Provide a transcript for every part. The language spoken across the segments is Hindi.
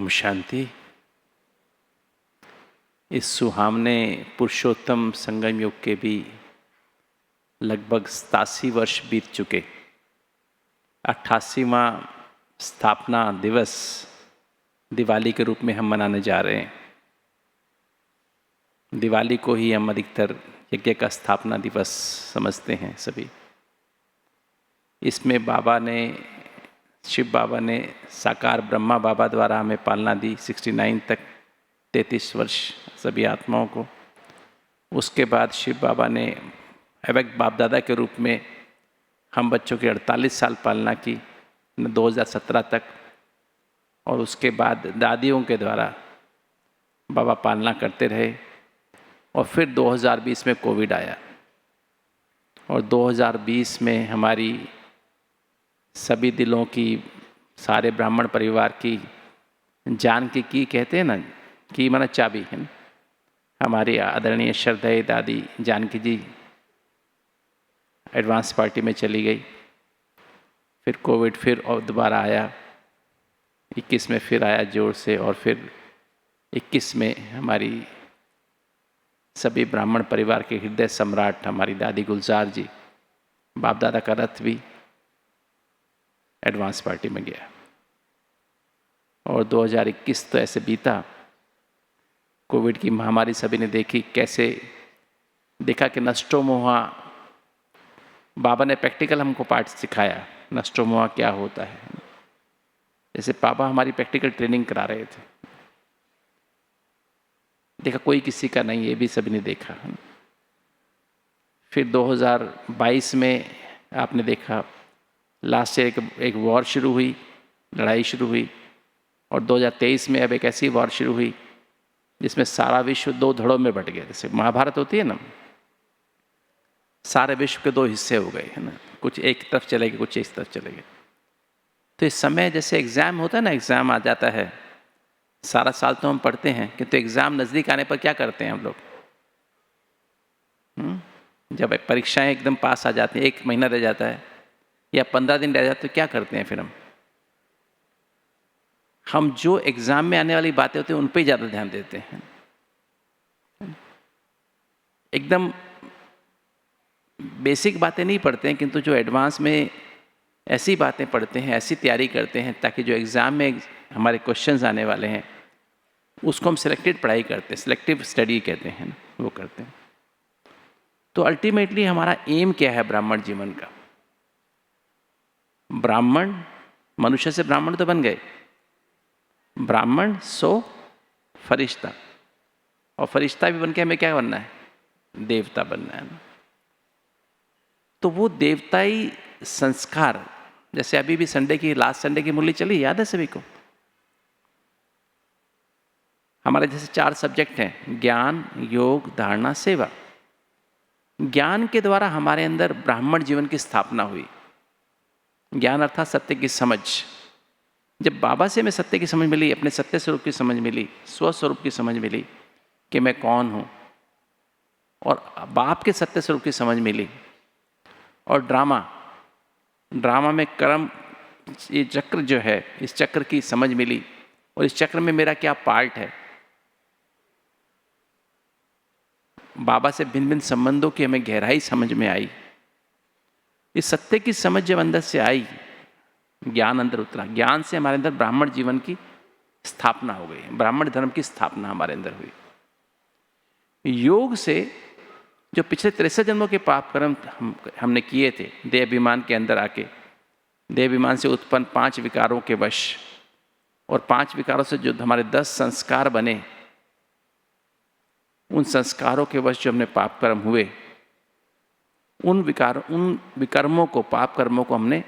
ओम शांति। इस सुहावने पुरुषोत्तम संगम युग के भी लगभग 87 वर्ष बीत चुके। 88वां स्थापना दिवस दिवाली के रूप में हम मनाने जा रहे हैं। दिवाली को ही हम अधिकतर यज्ञ का स्थापना दिवस समझते हैं सभी। इसमें शिव बाबा ने साकार ब्रह्मा बाबा द्वारा हमें पालना दी 69 तक, 33 वर्ष सभी आत्माओं को। उसके बाद शिव बाबा ने अवैध बाप दादा के रूप में हम बच्चों की 48 साल पालना की 2017 तक, और उसके बाद दादियों के द्वारा बाबा पालना करते रहे। और फिर 2020 में कोविड आया और 2020 में हमारी सभी दिलों की, सारे ब्राह्मण परिवार की जान की कहते हैं ना, की माना चाबी है ना, हमारी आदरणीय श्रद्धेय दादी जानकी जी एडवांस पार्टी में चली गई। फिर कोविड फिर और दोबारा आया, 21 में फिर आया जोर से, और फिर 21 में हमारी सभी ब्राह्मण परिवार के हृदय सम्राट हमारी दादी गुलजार जी, बाप दादा का रथ भी एडवांस पार्टी में गया। और 2021 तो ऐसे बीता, कोविड की महामारी सभी ने देखी, कैसे देखा कि नष्टो मोहा, बाबा ने प्रैक्टिकल हमको पार्ट सिखाया, नष्टो मोहा क्या होता है। जैसे पापा हमारी प्रैक्टिकल ट्रेनिंग करा रहे थे, देखा कोई किसी का नहीं, ये भी सभी ने देखा। फिर 2022 में आपने देखा लास्ट से एक वॉर शुरू हुई, लड़ाई शुरू हुई, और 2023 में अब एक ऐसी वॉर शुरू हुई जिसमें सारा विश्व दो धड़ों में बट गया। जैसे महाभारत होती है ना, सारे विश्व के दो हिस्से हो गए, है ना, कुछ एक तरफ चले गए, कुछ इस तरफ चले गए। तो इस समय जैसे एग्ज़ाम होता है ना, एग्ज़ाम आ जाता है, सारा साल तो हम पढ़ते हैं, किंतु एग्ज़ाम नज़दीक आने पर क्या करते हैं हम लोग? जब परीक्षाएं एकदम पास आ जाती हैं, 1 महीना रह जाता है या 15 दिन रह जाते हैं, तो क्या करते हैं फिर हम जो एग्ज़ाम में आने वाली बातें होती हैं उन पर ही ज़्यादा ध्यान देते हैं। एकदम बेसिक बातें नहीं पढ़ते हैं, किंतु जो एडवांस में ऐसी बातें पढ़ते हैं, ऐसी तैयारी करते हैं ताकि जो एग्ज़ाम में हमारे क्वेश्चंस आने वाले हैं उसको हम सिलेक्टेड पढ़ाई करते हैं, सिलेक्टिव स्टडी कहते हैं, वो करते हैं। तो अल्टीमेटली हमारा एम क्या है ब्राह्मण जीवन का? ब्राह्मण, मनुष्य से ब्राह्मण तो बन गए, ब्राह्मण सो फरिश्ता, और फरिश्ता भी बन के हमें क्या बनना है? देवता बनना है। तो वो देवताई संस्कार, जैसे अभी भी लास्ट संडे की मुरली चली, याद है सभी को? हमारे जैसे 4 सब्जेक्ट हैं, ज्ञान, योग, धारणा, सेवा। ज्ञान के द्वारा हमारे अंदर ब्राह्मण जीवन की स्थापना हुई। ज्ञान अर्थात सत्य की समझ। जब बाबा से हमें सत्य की समझ मिली, अपने सत्य स्वरूप की समझ मिली, स्वस्वरूप की समझ मिली कि मैं कौन हूँ, और बाप के सत्य स्वरूप की समझ मिली, और ड्रामा में कर्म, ये चक्र जो है, इस चक्र की समझ मिली, और इस चक्र में मेरा क्या पार्ट है। बाबा से भिन्न भिन्न संबंधों की हमें गहराई समझ में आई। इस सत्य की समझ जब अंदर से आई, ज्ञान अंदर उतरा, ज्ञान से हमारे अंदर ब्राह्मण जीवन की स्थापना हो गई, ब्राह्मण धर्म की स्थापना हमारे अंदर हुई। योग से जो पिछले 63 जन्मों के पाप कर्म हमने किए थे, देह अभिमान के अंदर आके, देह अभिमान से उत्पन्न 5 विकारों के वश, और 5 विकारों से जो हमारे 10 संस्कार बने, उन संस्कारों के वश जो हमने पाप कर्म हुए, उन विकर्मों को, पाप कर्मों को हमने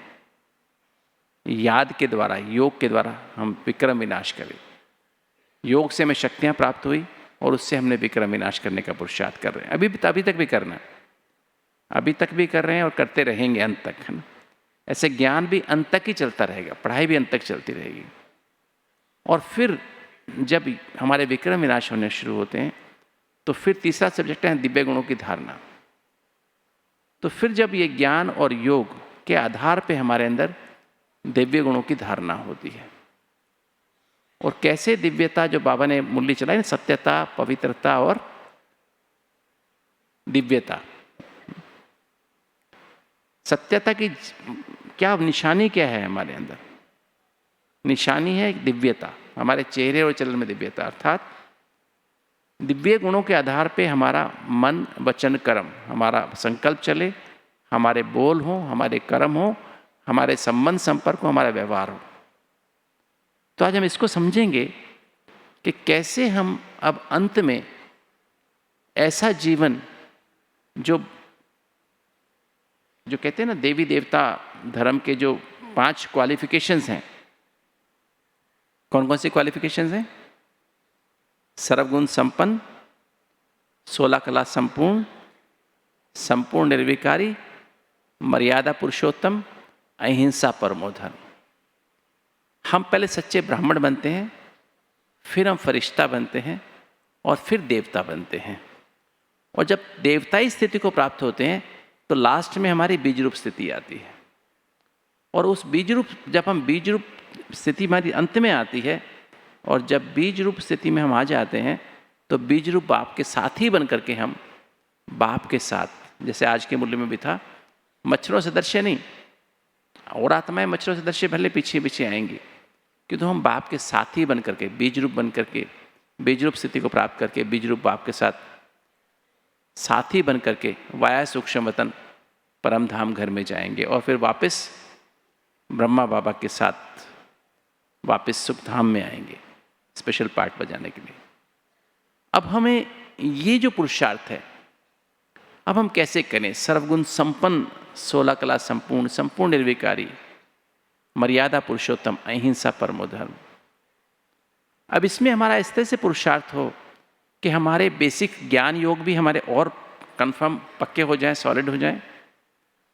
याद के द्वारा, योग के द्वारा हम विक्रम विनाश करें। योग से हमें शक्तियाँ प्राप्त हुई और उससे हमने विक्रम विनाश करने का पुरुषार्थ कर रहे हैं। अभी तक भी करना, अभी तक भी कर रहे हैं और करते रहेंगे अंत तक, है ना। ऐसे ज्ञान भी अंत तक ही चलता रहेगा, पढ़ाई भी अंत तक चलती रहेगी। और फिर जब हमारे विक्रम विनाश होने शुरू होते हैं तो फिर तीसरा सब्जेक्ट है दिव्य गुणों की धारणा। तो फिर जब ये ज्ञान और योग के आधार पे हमारे अंदर दिव्य गुणों की धारणा होती है, और कैसे दिव्यता जो बाबा ने मुरली चलाई ना, सत्यता, पवित्रता और दिव्यता। सत्यता की क्या निशानी क्या है हमारे अंदर? निशानी है दिव्यता, हमारे चेहरे और चलन में दिव्यता, अर्थात दिव्य गुणों के आधार पे हमारा मन, वचन, कर्म, हमारा संकल्प चले, हमारे बोल हो, हमारे कर्म हो, हमारे संबंध संपर्क हो, हमारा व्यवहार हो। तो आज हम इसको समझेंगे कि कैसे हम अब अंत में ऐसा जीवन जो कहते हैं ना, देवी देवता धर्म के जो 5 क्वालिफिकेशंस हैं, कौन कौन सी क्वालिफिकेशंस हैं? सर्वगुण संपन्न, 16 कला संपूर्ण, संपूर्ण निर्विकारी, मर्यादा पुरुषोत्तम, अहिंसा परमो धर्म। हम पहले सच्चे ब्राह्मण बनते हैं, फिर हम फरिश्ता बनते हैं और फिर देवता बनते हैं। और जब देवताई स्थिति को प्राप्त होते हैं तो लास्ट में हमारी बीज रूप स्थिति आती है। और उस बीज रूप, जब हम बीज रूप स्थिति हमारी अंत में आती है, और जब बीज रूप स्थिति में हम आ जाते हैं तो बीज रूप बाप के साथ ही बन करके हम बाप के साथ, जैसे आज के मूल्य में भी था, मच्छरों से दृश्य नहीं, और आत्माएं मच्छरों से दृश्य भले पीछे पीछे आएंगी, किंतु हम बाप के साथ ही बन करके, बीज रूप बन करके, बीज रूप स्थिति को प्राप्त करके बीज रूप बाप के साथ ही बन करके वाया सूक्ष्म वतन परम धाम घर में जाएंगे, और फिर वापस ब्रह्मा बाबा के साथ वापस सुख धाम में आएंगे स्पेशल पार्ट बजाने के लिए। अब हमें ये जो पुरुषार्थ है, अब हम कैसे करें? सर्वगुण संपन्न, 16 कला संपूर्ण, संपूर्ण निर्विकारी, मर्यादा पुरुषोत्तम, अहिंसा परमो धर्म। अब इसमें हमारा इस तरह से पुरुषार्थ हो कि हमारे बेसिक ज्ञान योग भी हमारे और कंफर्म पक्के हो जाएं, सॉलिड हो जाएं,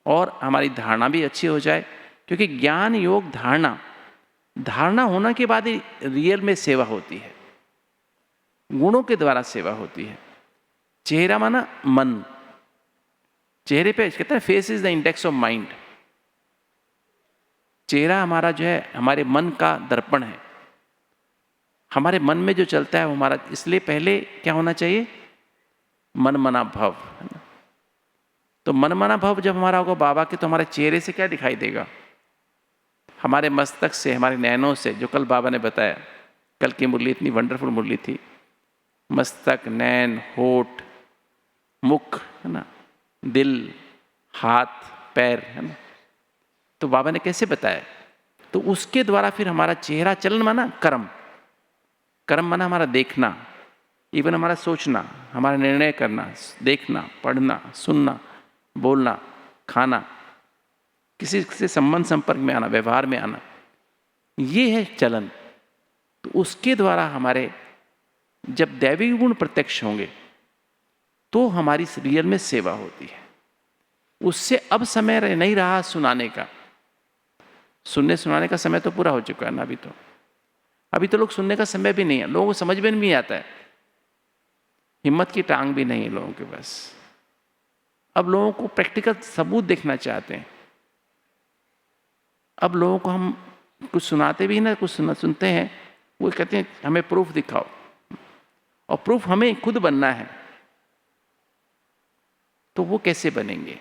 और हमारी धारणा भी अच्छी हो जाए, क्योंकि ज्ञान योग धारणा होने के बाद ही रियल में सेवा होती है, गुणों के द्वारा सेवा होती है। चेहरा माना मन, चेहरे पे कहते हैं face is the index of mind. चेहरा हमारा जो है हमारे मन का दर्पण है, हमारे मन में जो चलता है वो हमारा, इसलिए पहले क्या होना चाहिए? मन मना भव, है ना? तो मन मना भव जब हमारा होगा बाबा के, तो हमारे चेहरे से क्या दिखाई देगा? हमारे मस्तक से, हमारे नैनों से, जो कल बाबा ने बताया, कल की मुरली इतनी वंडरफुल मुरली थी, मस्तक, नैन, होठ, मुख, है ना, दिल, हाथ, पैर, है ना, तो बाबा ने कैसे बताया? तो उसके द्वारा फिर हमारा चेहरा, चलन माना कर्म, कर्म माना हमारा देखना, इवन हमारा सोचना, हमारा निर्णय करना, देखना, पढ़ना, सुनना, बोलना, खाना, किसी से संबंध संपर्क में आना, व्यवहार में आना, ये है चलन। तो उसके द्वारा हमारे जब दैवी गुण प्रत्यक्ष होंगे तो हमारी रियल में सेवा होती है। उससे अब समय नहीं रहा सुनाने का, सुनने सुनाने का समय तो पूरा हो चुका है ना। अभी तो लोग सुनने का समय भी नहीं है, लोगों को समझ में नहीं आता है, हिम्मत की टांग भी नहीं है लोगों के पास। अब लोगों को प्रैक्टिकल सबूत देखना चाहते हैं। अब लोगों को हम कुछ सुनाते भी ना, कुछ सुनते हैं, वो कहते हैं हमें प्रूफ दिखाओ, और प्रूफ हमें खुद बनना है। तो वो कैसे बनेंगे?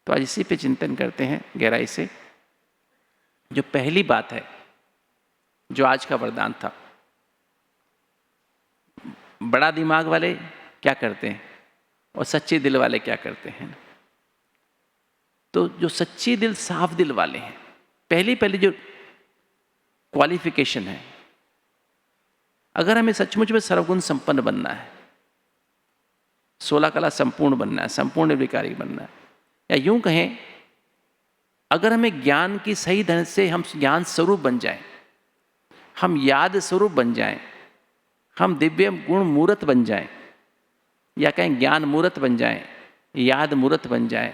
तो आज इसी पे चिंतन करते हैं गहराई से। जो पहली बात है, जो आज का वरदान था, बड़ा दिमाग वाले क्या करते हैं और सच्चे दिल वाले क्या करते हैं? तो जो सच्चे दिल, साफ दिल वाले हैं, पहली जो क्वालिफिकेशन है, अगर हमें सचमुच में सर्वगुण संपन्न बनना है, 16 कला संपूर्ण बनना है, संपूर्ण निर्विकारी बनना है, या यूं कहें अगर हमें ज्ञान की सही ढंग से हम ज्ञान स्वरूप बन जाएं, हम याद स्वरूप बन जाएं, हम दिव्य गुण मूर्त बन जाएं, या कहें ज्ञान मूर्त बन जाएं, याद मूर्त बन जाएं,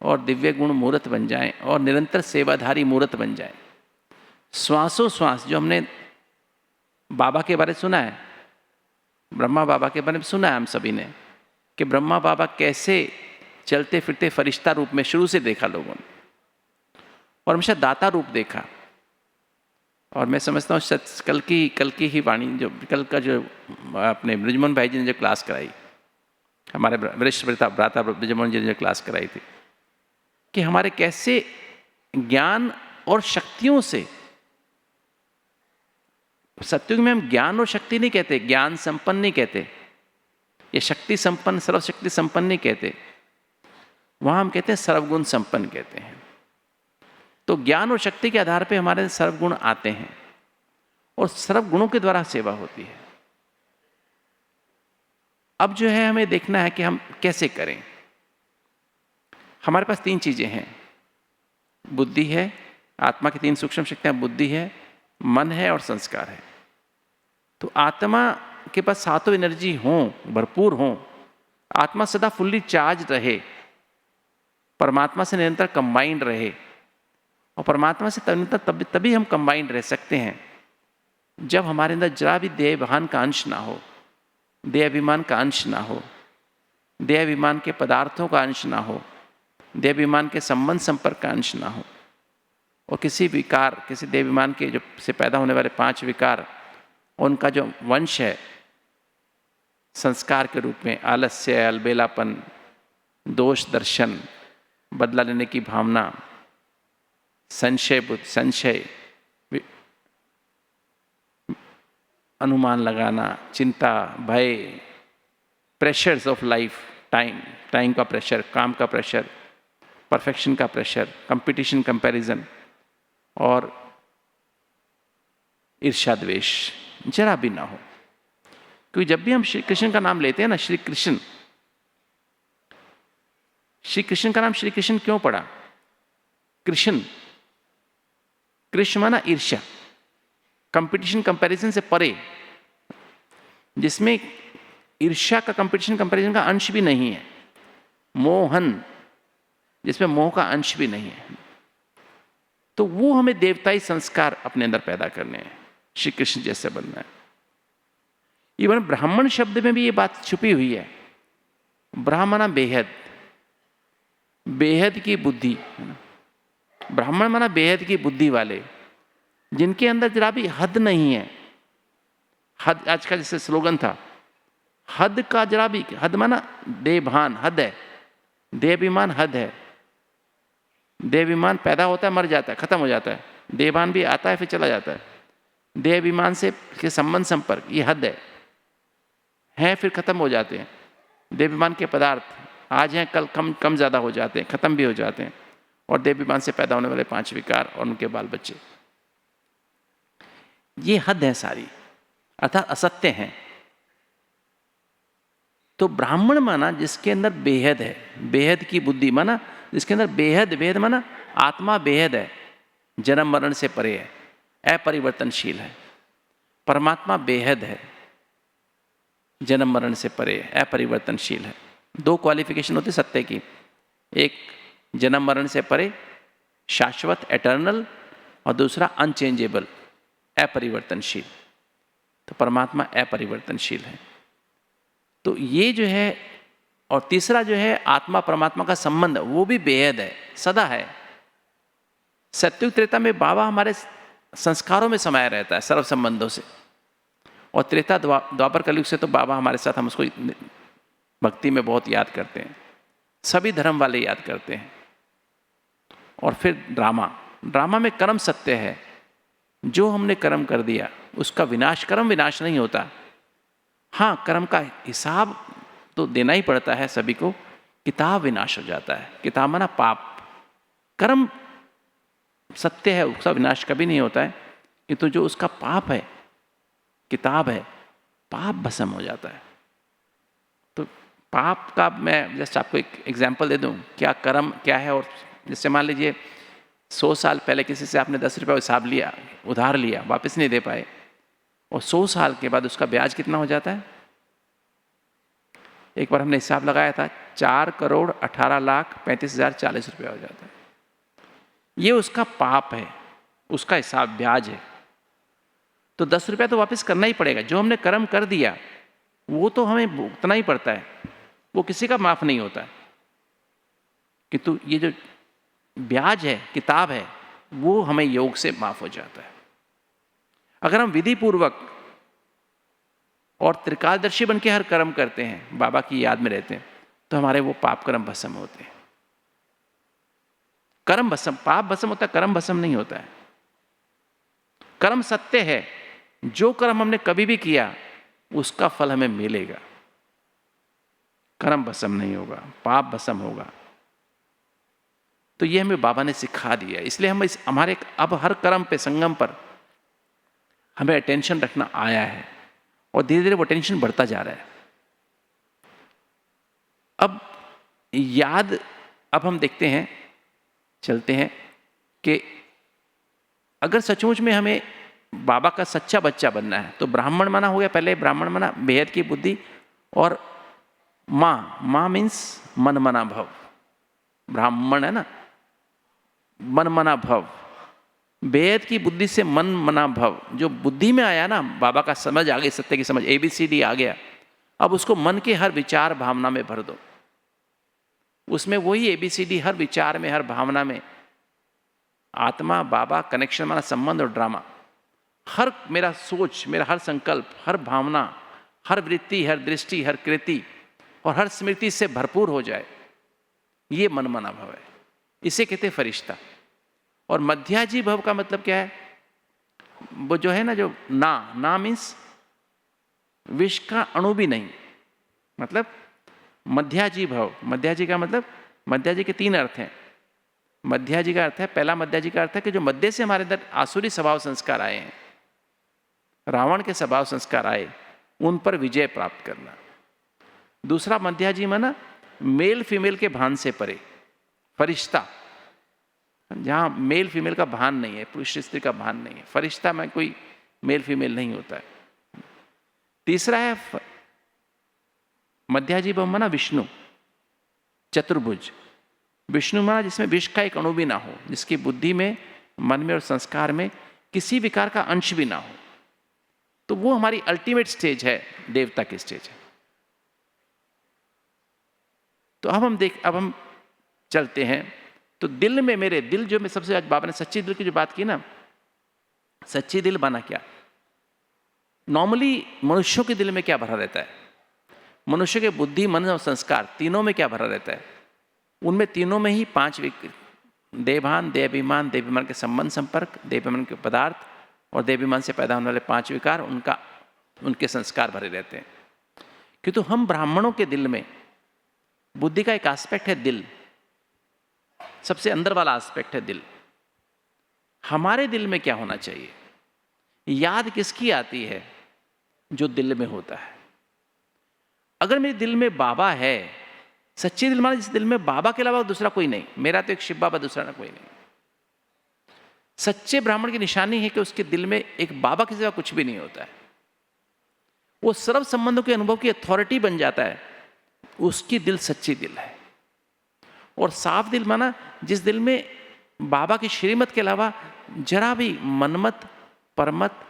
और दिव्य गुण मूर्त बन जाएं, और निरंतर सेवाधारी मूर्त बन जाएं। श्वासों श्वास, जो हमने बाबा के बारे में सुना है, ब्रह्मा बाबा के बारे में सुना है हम सभी ने, कि ब्रह्मा बाबा कैसे चलते फिरते फरिश्ता रूप में शुरू से देखा लोगों ने, और हमेशा दाता रूप देखा। और मैं समझता हूँ कल की ही वाणी, जो कल का जो अपने ब्रजमोहन भाई जी ने जो क्लास कराई, हमारे वरिष्ठ भ्राता ब्रजमोहन जी ने जो क्लास कराई थी, कि हमारे कैसे ज्ञान और शक्तियों से, सत्युग में हम ज्ञान और शक्ति नहीं कहते, ज्ञान संपन्न नहीं कहते, ये शक्ति संपन्न, सर्वशक्ति संपन्न नहीं कहते, वहां हम कहते हैं सर्वगुण संपन्न कहते हैं। तो ज्ञान और शक्ति के आधार पे हमारे सर्वगुण आते हैं और सर्वगुणों के द्वारा सेवा होती है। अब जो है हमें देखना है कि हम कैसे करें। हमारे पास 3 चीजें हैं, बुद्धि है, आत्मा की 3 सूक्ष्म शक्तियां, बुद्धि है, मन है और संस्कार है। तो आत्मा के पास सातों एनर्जी हों, भरपूर हों, आत्मा सदा फुल्ली चार्ज रहे, परमात्मा से निरंतर कंबाइंड रहे, और परमात्मा से निरंतर तभी हम कंबाइंड रह सकते हैं जब हमारे अंदर जरा भी देहाभिमान का अंश ना हो, देहाभिमान का अंश ना हो, देहाभिमान के पदार्थों का अंश ना हो, देहाभिमान के संबंध संपर्क का अंश ना हो, और किसी विकार, किसी देहाभिमान के जो से पैदा होने वाले 5 विकार, उनका जो वंश है संस्कार के रूप में, आलस्य, अलबेलापन, दोष दर्शन, बदला लेने की भावना, संशय बुद्ध, संशय, अनुमान लगाना, चिंता, भय, प्रेशर्स ऑफ लाइफ, टाइम का प्रेशर, काम का प्रेशर, परफेक्शन का प्रेशर, कंपटीशन, कंपैरिजन, और ईर्ष्या द्वेष जरा भी ना हो। क्योंकि जब भी हम श्री कृष्ण का नाम लेते हैं ना, श्री कृष्ण का नाम श्री कृष्ण क्यों पड़ा? कृष्ण, कृष्ण माना ईर्ष्या, कंपटीशन कंपैरिजन से परे, जिसमें ईर्ष्या का, कंपटीशन कंपैरिजन का अंश भी नहीं है, मोहन, जिसमें मोह का अंश भी नहीं है। तो वो हमें देवताई संस्कार अपने अंदर पैदा करने हैं, श्री कृष्ण जैसे बनना है। इवन ब्राह्मण शब्द में भी ये बात छुपी हुई है। ब्राह्मणा बेहद, बेहद की बुद्धि है ना, ब्राह्मण माना बेहद की बुद्धि वाले, जिनके अंदर जरा भी हद नहीं है। हद, आज का जैसे स्लोगन था, हद का जरा भी, हद माना देहभान, हद है, देहाभिमान हद है। देहाभिमान पैदा होता है, मर जाता है, खत्म हो जाता है, देहभान भी आता है फिर चला जाता है। देहाभिमान से के संबंध संपर्क, ये हद है फिर खत्म हो जाते हैं। देहाभिमान के पदार्थ आज हैं, कल कम ज़्यादा हो जाते हैं, खत्म भी हो जाते हैं। और देहाभिमान से पैदा होने वाले 5 विकार और उनके बाल बच्चे, ये हद है सारी, अर्थात असत्य हैं। तो ब्राह्मण माना जिसके अंदर बेहद है, बेहद की बुद्धि माना जिसके अंदर बेहद, बेहद माना आत्मा बेहद है, जन्म मरण से परे है, अपरिवर्तनशील है। परमात्मा बेहद है, जन्म मरण से परे है, अपरिवर्तनशील है। 2 क्वालिफिकेशन होती सत्य की, एक जन्म मरण से परे, शाश्वत, एटर्नल, और दूसरा अनचेंजेबल, अपरिवर्तनशील। तो परमात्मा अपरिवर्तनशील है। तो ये जो है, और तीसरा जो है आत्मा परमात्मा का संबंध, वो भी बेहद है, सदा है। सत्युग त्रेता में बाबा हमारे संस्कारों में समाया रहता है, सर्व संबंधों से, और त्रेता द्वापर कलयुग से तो बाबा हमारे साथ, हम उसको भक्ति में बहुत याद करते हैं, सभी धर्म वाले याद करते हैं। और फिर ड्रामा में कर्म सत्य है, जो हमने कर्म कर दिया उसका विनाश, कर्म विनाश नहीं होता। हाँ, कर्म का हिसाब तो देना ही पड़ता है सभी को, किताब विनाश हो जाता है। किताब माना पाप, कर्म सत्य है, उसका विनाश कभी नहीं होता है, किंतु जो उसका पाप है, किताब है, पाप भस्म हो जाता है। तो पाप का मैं जस्ट आपको एक एग्जाम्पल दे दूं, क्या कर्म क्या है। और जैसे मान लीजिए 100 साल पहले किसी से आपने 10 रुपये हिसाब लिया, उधार लिया, वापस नहीं दे पाए, और 100 साल के बाद उसका ब्याज कितना हो जाता है? एक बार हमने हिसाब लगाया था, 4,18,35,040 रुपया हो जाता है। ये उसका पाप है, उसका हिसाब ब्याज है। तो 10 रुपया तो वापस करना ही पड़ेगा। जो हमने कर्म कर दिया वो तो हमें भुगतना ही पड़ता है, वो किसी का माफ नहीं होता है। किंतु ये जो ब्याज है, किताब है, वो हमें योग से माफ हो जाता है। अगर हम विधि पूर्वक और त्रिकालदर्शी बन के हर कर्म करते हैं, बाबा की याद में रहते हैं, तो हमारे वो पाप कर्म भस्म होते हैं। कर्म भस्म, पाप भस्म होता है, कर्म भस्म नहीं होता है। कर्म सत्य है, जो कर्म हमने कभी भी किया उसका फल हमें मिलेगा। कर्म भस्म नहीं होगा, पाप भस्म होगा। तो ये हमें बाबा ने सिखा दिया। इसलिए हम हमारे अब हर कर्म पे, संगम पर हमें अटेंशन रखना आया है और धीरे धीरे वो अटेंशन बढ़ता जा रहा है। अब याद, अब हम देखते हैं, चलते हैं कि अगर सचमुच में हमें बाबा का सच्चा बच्चा बनना है तो ब्राह्मण माना हो गया। पहले ब्राह्मण माना बेहद की बुद्धि, और माँ मीन्स मन मना भव। ब्राह्मण है ना, मन मना भव, बेहद की बुद्धि से मन मना भव। जो बुद्धि में आया ना, बाबा का समझ आ गई, सत्य की समझ, ABCD आ गया, अब उसको मन के हर विचार भावना में भर दो। उसमें वही ABCD हर विचार में, हर भावना में, आत्मा बाबा कनेक्शन माना संबंध और ड्रामा, हर मेरा सोच, मेरा हर संकल्प, हर भावना, हर वृत्ति, हर दृष्टि, हर कृति और हर स्मृति से भरपूर हो जाए, ये मन मना भव है। इसे कहते फरिश्ता। और मध्याजी भव का मतलब क्या है? वो जो है ना, जो ना मीन्स विष का अणु भी नहीं, मतलब मध्याजी भव। मध्याजी का मतलब, मध्याजी के 3 अर्थ हैं। मध्याजी का अर्थ है, पहला मध्याजी का अर्थ है कि जो मध्य से हमारे अंदर आसुरी स्वभाव संस्कार आए हैं, रावण के स्वभाव संस्कार आए, उन पर विजय प्राप्त करना। दूसरा मध्याजी माना मेल फीमेल के भान से परे, फरिश्ता, जहां मेल फीमेल का भान नहीं है, पुरुष स्त्री का भान नहीं है। फरिश्ता में कोई मेल फीमेल नहीं होता है। तीसरा है मध्याजी भव माना विष्णु, चतुर्भुज। विष्णु माना जिसमें विष का एक अणु भी ना हो, जिसकी बुद्धि में, मन में और संस्कार में किसी विकार का अंश भी ना हो। तो वो हमारी अल्टीमेट स्टेज है, देवता की स्टेज है। तो अब हम चलते हैं। तो दिल में, मेरे दिल जो, मैं सबसे, आज बाबा ने सच्ची दिल की जो बात की ना, सच्ची दिल बना क्या? नॉर्मली मनुष्यों के दिल में क्या भरा रहता है? मनुष्य के बुद्धि, मन और संस्कार तीनों में क्या भरा रहता है? उनमें तीनों में ही 5 देभान, देहाभिमान, देहाभिमान के संबंध संपर्क, देहाभिमान के पदार्थ और देहाभिमान से पैदा होने वाले 5 विकार, उनके संस्कार भरे रहते हैं। किंतु हम ब्राह्मणों के दिल में बुद्धि का एक एस्पेक्ट है दिल, सबसे अंदर वाला एस्पेक्ट है दिल। हमारे दिल में क्या होना चाहिए? याद किसकी आती है? जो दिल में होता है। अगर मेरे दिल में बाबा है, सच्ची दिल माना जिस दिल में बाबा के अलावा दूसरा कोई नहीं, मेरा तो एक शिव बाबा, दूसरा ना कोई नहीं। सच्चे ब्राह्मण की निशानी है कि उसके दिल में एक बाबा के सिवा कुछ भी नहीं होता है। वो सर्व संबंधों के अनुभव की अथॉरिटी बन जाता है, उसकी दिल सच्ची दिल है। और साफ दिल माना जिस दिल में बाबा की श्रीमत के अलावा जरा भी मनमत, परमत,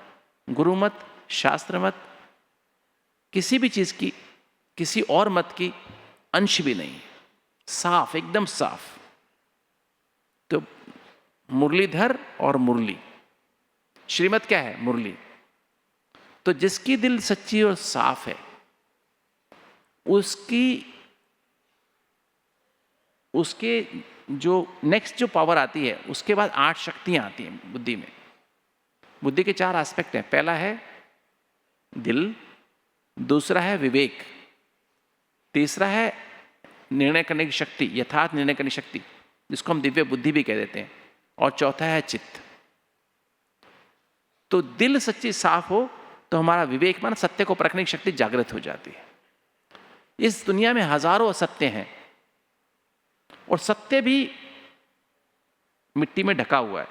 गुरुमत, शास्त्रमत, किसी भी चीज की, किसी और मत की अंश भी नहीं, साफ, एकदम साफ। तो मुरलीधर और मुरली, श्रीमत क्या है? मुरली। तो जिसकी दिल सच्ची और साफ है, उसके जो नेक्स्ट जो पावर आती है, उसके बाद 8 शक्तियां आती हैं बुद्धि में। बुद्धि के 4 एस्पेक्ट हैं। पहला है दिल, दूसरा है विवेक, तीसरा है निर्णय करने की शक्ति, यथार्थ निर्णय करने की शक्ति, जिसको हम दिव्य बुद्धि भी कह देते हैं, और चौथा है चित्त। तो दिल सच्ची साफ हो तो हमारा विवेक माना सत्य को परखने की शक्ति जागृत हो जाती है। इस दुनिया में हजारों असत्य हैं और सत्य भी मिट्टी में ढका हुआ है,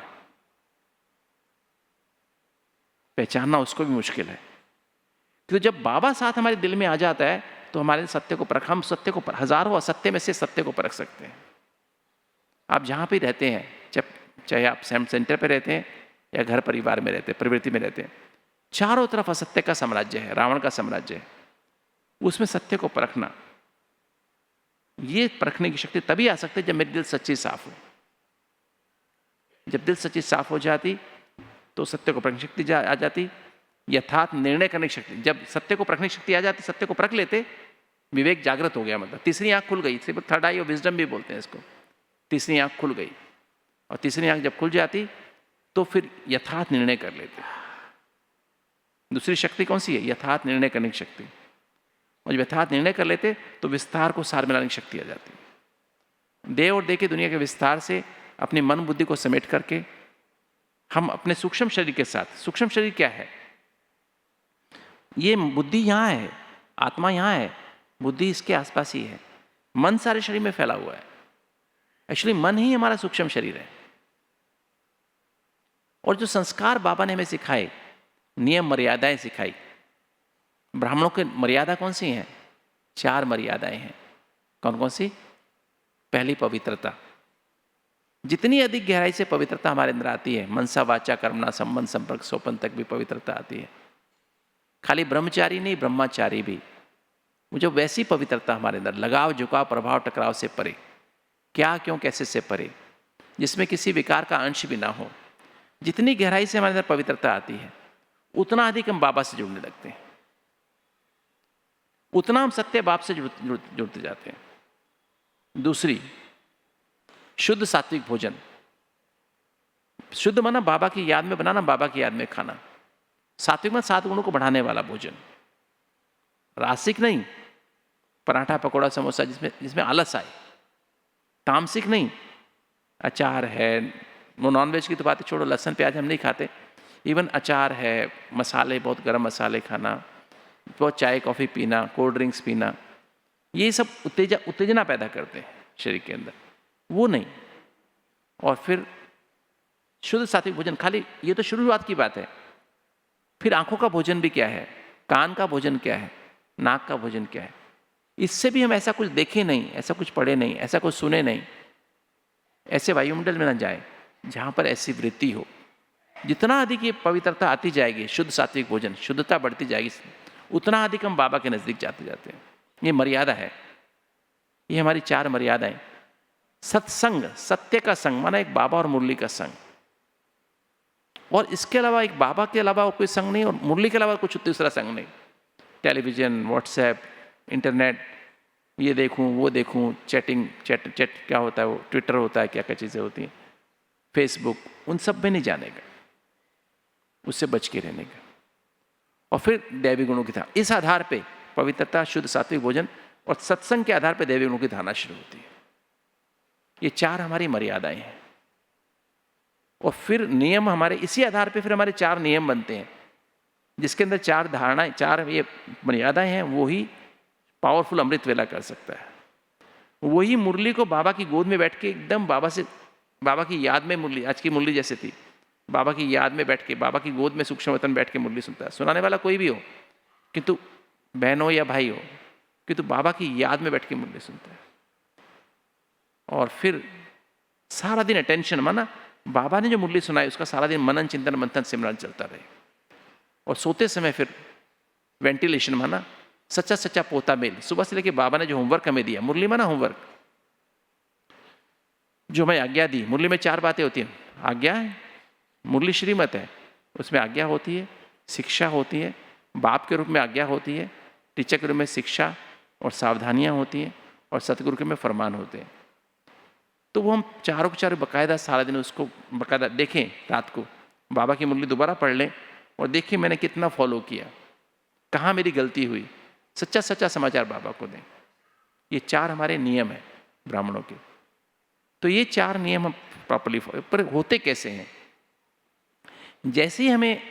पहचानना उसको भी मुश्किल है। तो जब बाबा साथ हमारे दिल में आ जाता है तो हमारे सत्य को परख, हम सत्य को, हजारों असत्य में से सत्य को परख सकते हैं। आप जहां भी रहते हैं, चाहे आप सेंटर पे रहते हैं या घर परिवार में रहते हैं, प्रवृत्ति में रहते हैं, चारों तरफ असत्य का साम्राज्य है, रावण का साम्राज्य है। उसमें सत्य को परखना, ये परखने की शक्ति तभी आ सकती है जब मेरी दिल सच्ची साफ हो। जब दिल सच्ची साफ हो जाती तो सत्य को परखने की शक्ति आ जाती, यथार्थ निर्णय करने की शक्ति। जब सत्य को परखने की शक्ति आ जाती, सत्य को परख लेते, विवेक जागृत हो गया, मतलब तीसरी आंख खुल गई। इसे थर्ड आई ऑफ विजडम भी बोलते हैं इसको। तीसरी आंख खुल गई, और तीसरी आंख जब खुल जाती तो फिर यथार्थ निर्णय कर लेते। दूसरी शक्ति कौन सी है? यथार्थ निर्णय करने की शक्ति। और जब यथार्थ निर्णय कर लेते तो विस्तार को सार मिलाने की शक्ति आ जाती। देह और देह की दुनिया के विस्तार से अपनी मन बुद्धि को समेट करके हम अपने सूक्ष्म शरीर के साथ, सूक्ष्म शरीर क्या है? ये बुद्धि यहाँ है, आत्मा यहाँ है, बुद्धि इसके आसपास ही है। मन सारे शरीर में फैला हुआ है। एक्चुअली मन ही हमारा सूक्ष्म शरीर है। और जो संस्कार बाबा ने हमें सिखाए, नियम मर्यादाएं सिखाई। ब्राह्मणों की मर्यादा कौन सी हैं? 4 मर्यादाएं हैं। कौन कौन सी? पहली, पवित्रता। जितनी अधिक गहराई से पवित्रता हमारे अंदर आती है, मनसा वाचा कर्मणा संबंध संपर्क सोपन तक भी पवित्रता आती है। खाली ब्रह्मचारी नहीं, ब्रह्मचारी भी। जो वैसी पवित्रता हमारे अंदर, लगाव झुकाव प्रभाव टकराव से परे, क्या क्यों कैसे से परे, जिसमें किसी विकार का अंश भी ना हो। जितनी गहराई से हमारे अंदर पवित्रता आती है, उतना अधिक हम बाबा से जुड़ने लगते हैं, उतना हम सत्य बाप से जुड़ते जाते हैं। दूसरी, शुद्ध सात्विक भोजन। शुद्ध माना बाबा की याद में बनाना, बाबा की याद में खाना। सात्विक माना 7 गुणों को बढ़ाने वाला भोजन। रासिक नहीं, पराठा पकौड़ा समोसा जिसमें आलस आए। तामसिक नहीं, अचार है, वो नॉनवेज की तो बातें छोड़ो, लहसुन प्याज हम नहीं खाते, इवन अचार है, मसाले, बहुत गर्म मसाले खाना, बहुत चाय कॉफ़ी पीना, कोल्ड ड्रिंक्स पीना, ये सब उत्तेजना पैदा करते हैं शरीर के अंदर, वो नहीं। और फिर शुद्ध सात्विक भोजन, खाली ये तो शुरुआत की बात है। फिर आंखों का भोजन भी क्या है, कान का भोजन क्या है, नाक का भोजन क्या है। इससे भी हम ऐसा कुछ देखे नहीं, ऐसा कुछ पढ़े नहीं, ऐसा कुछ सुने नहीं, ऐसे वायुमंडल में न जाए जहाँ पर ऐसी वृत्ति हो। जितना अधिक ये पवित्रता आती जाएगी, शुद्ध सात्विक भोजन, शुद्धता बढ़ती जाएगी, उतना अधिक हम बाबा के नज़दीक जाते जाते हैं। ये मर्यादा है, ये हमारी 4 मर्यादाएं। सत्संग, सत्य का संग, माना एक बाबा और मुरली का संग। और इसके अलावा एक बाबा के अलावा और कोई संग नहीं, और मुरली के अलावा कुछ दूसरा संग नहीं। टेलीविज़न, व्हाट्सएप, इंटरनेट, ये देखूं वो देखूं, चैट क्या होता है, वो ट्विटर होता है, क्या क्या चीज़ें होती हैं, फेसबुक, उन सब में नहीं जाने का, उससे बच के रहने का। और फिर दैवी गुणों की धारणा। इस आधार पे पवित्रता, शुद्ध सात्विक भोजन और सत्संग के आधार पे दैवी गुणों की धारणा शुरू होती है। ये 4 हमारी मर्यादाएं हैं। और फिर नियम हमारे, इसी आधार पे फिर हमारे 4 नियम बनते हैं, जिसके अंदर 4 धारणाएं, 4 ये मर्यादाएं हैं। वही पावरफुल अमृत वेला कर सकता है। वही मुरली को बाबा की गोद में बैठ के एकदम बाबा की याद में, मुरली आज की मुरली जैसे थी, बाबा की याद में बैठ के, बाबा की गोद में सूक्ष्म वतन बैठ के मुरली सुनता है। सुनाने वाला कोई भी हो, किंतु बहन हो या भाई हो, किंतु बाबा की याद में बैठ के मुरली सुनता है। और फिर सारा दिन अटेंशन, माना बाबा ने जो मुरली सुनाई उसका सारा दिन मनन चिंतन मंथन सिमरन चलता रहे। और सोते समय फिर वेंटिलेशन, माना सच्चा सच्चा पोता मेल। सुबह से लेके बाबा ने जो होमवर्क हमें दिया, मुरली माना होमवर्क, जो हमें आज्ञा दी। मुरली में 4 बातें होती हैं। आज्ञा है, मुरली श्रीमत है, उसमें आज्ञा होती है, शिक्षा होती है, बाप के रूप में आज्ञा होती है, टीचर के रूप में शिक्षा और सावधानियां होती हैं, और सतगुरु के में फरमान होते हैं। तो वो हम चारों के चारों बाकायदा सारा दिन उसको बाकायदा देखें। रात को बाबा की मुरली दोबारा पढ़ लें और देखें मैंने कितना फॉलो किया, कहाँ मेरी गलती हुई, सच्चा सच्चा समाचार बाबा को दें। ये 4 हमारे नियम हैं ब्राह्मणों के। तो ये 4 नियम हम प्रॉपर्ली, पर होते कैसे हैं? जैसे ही हमें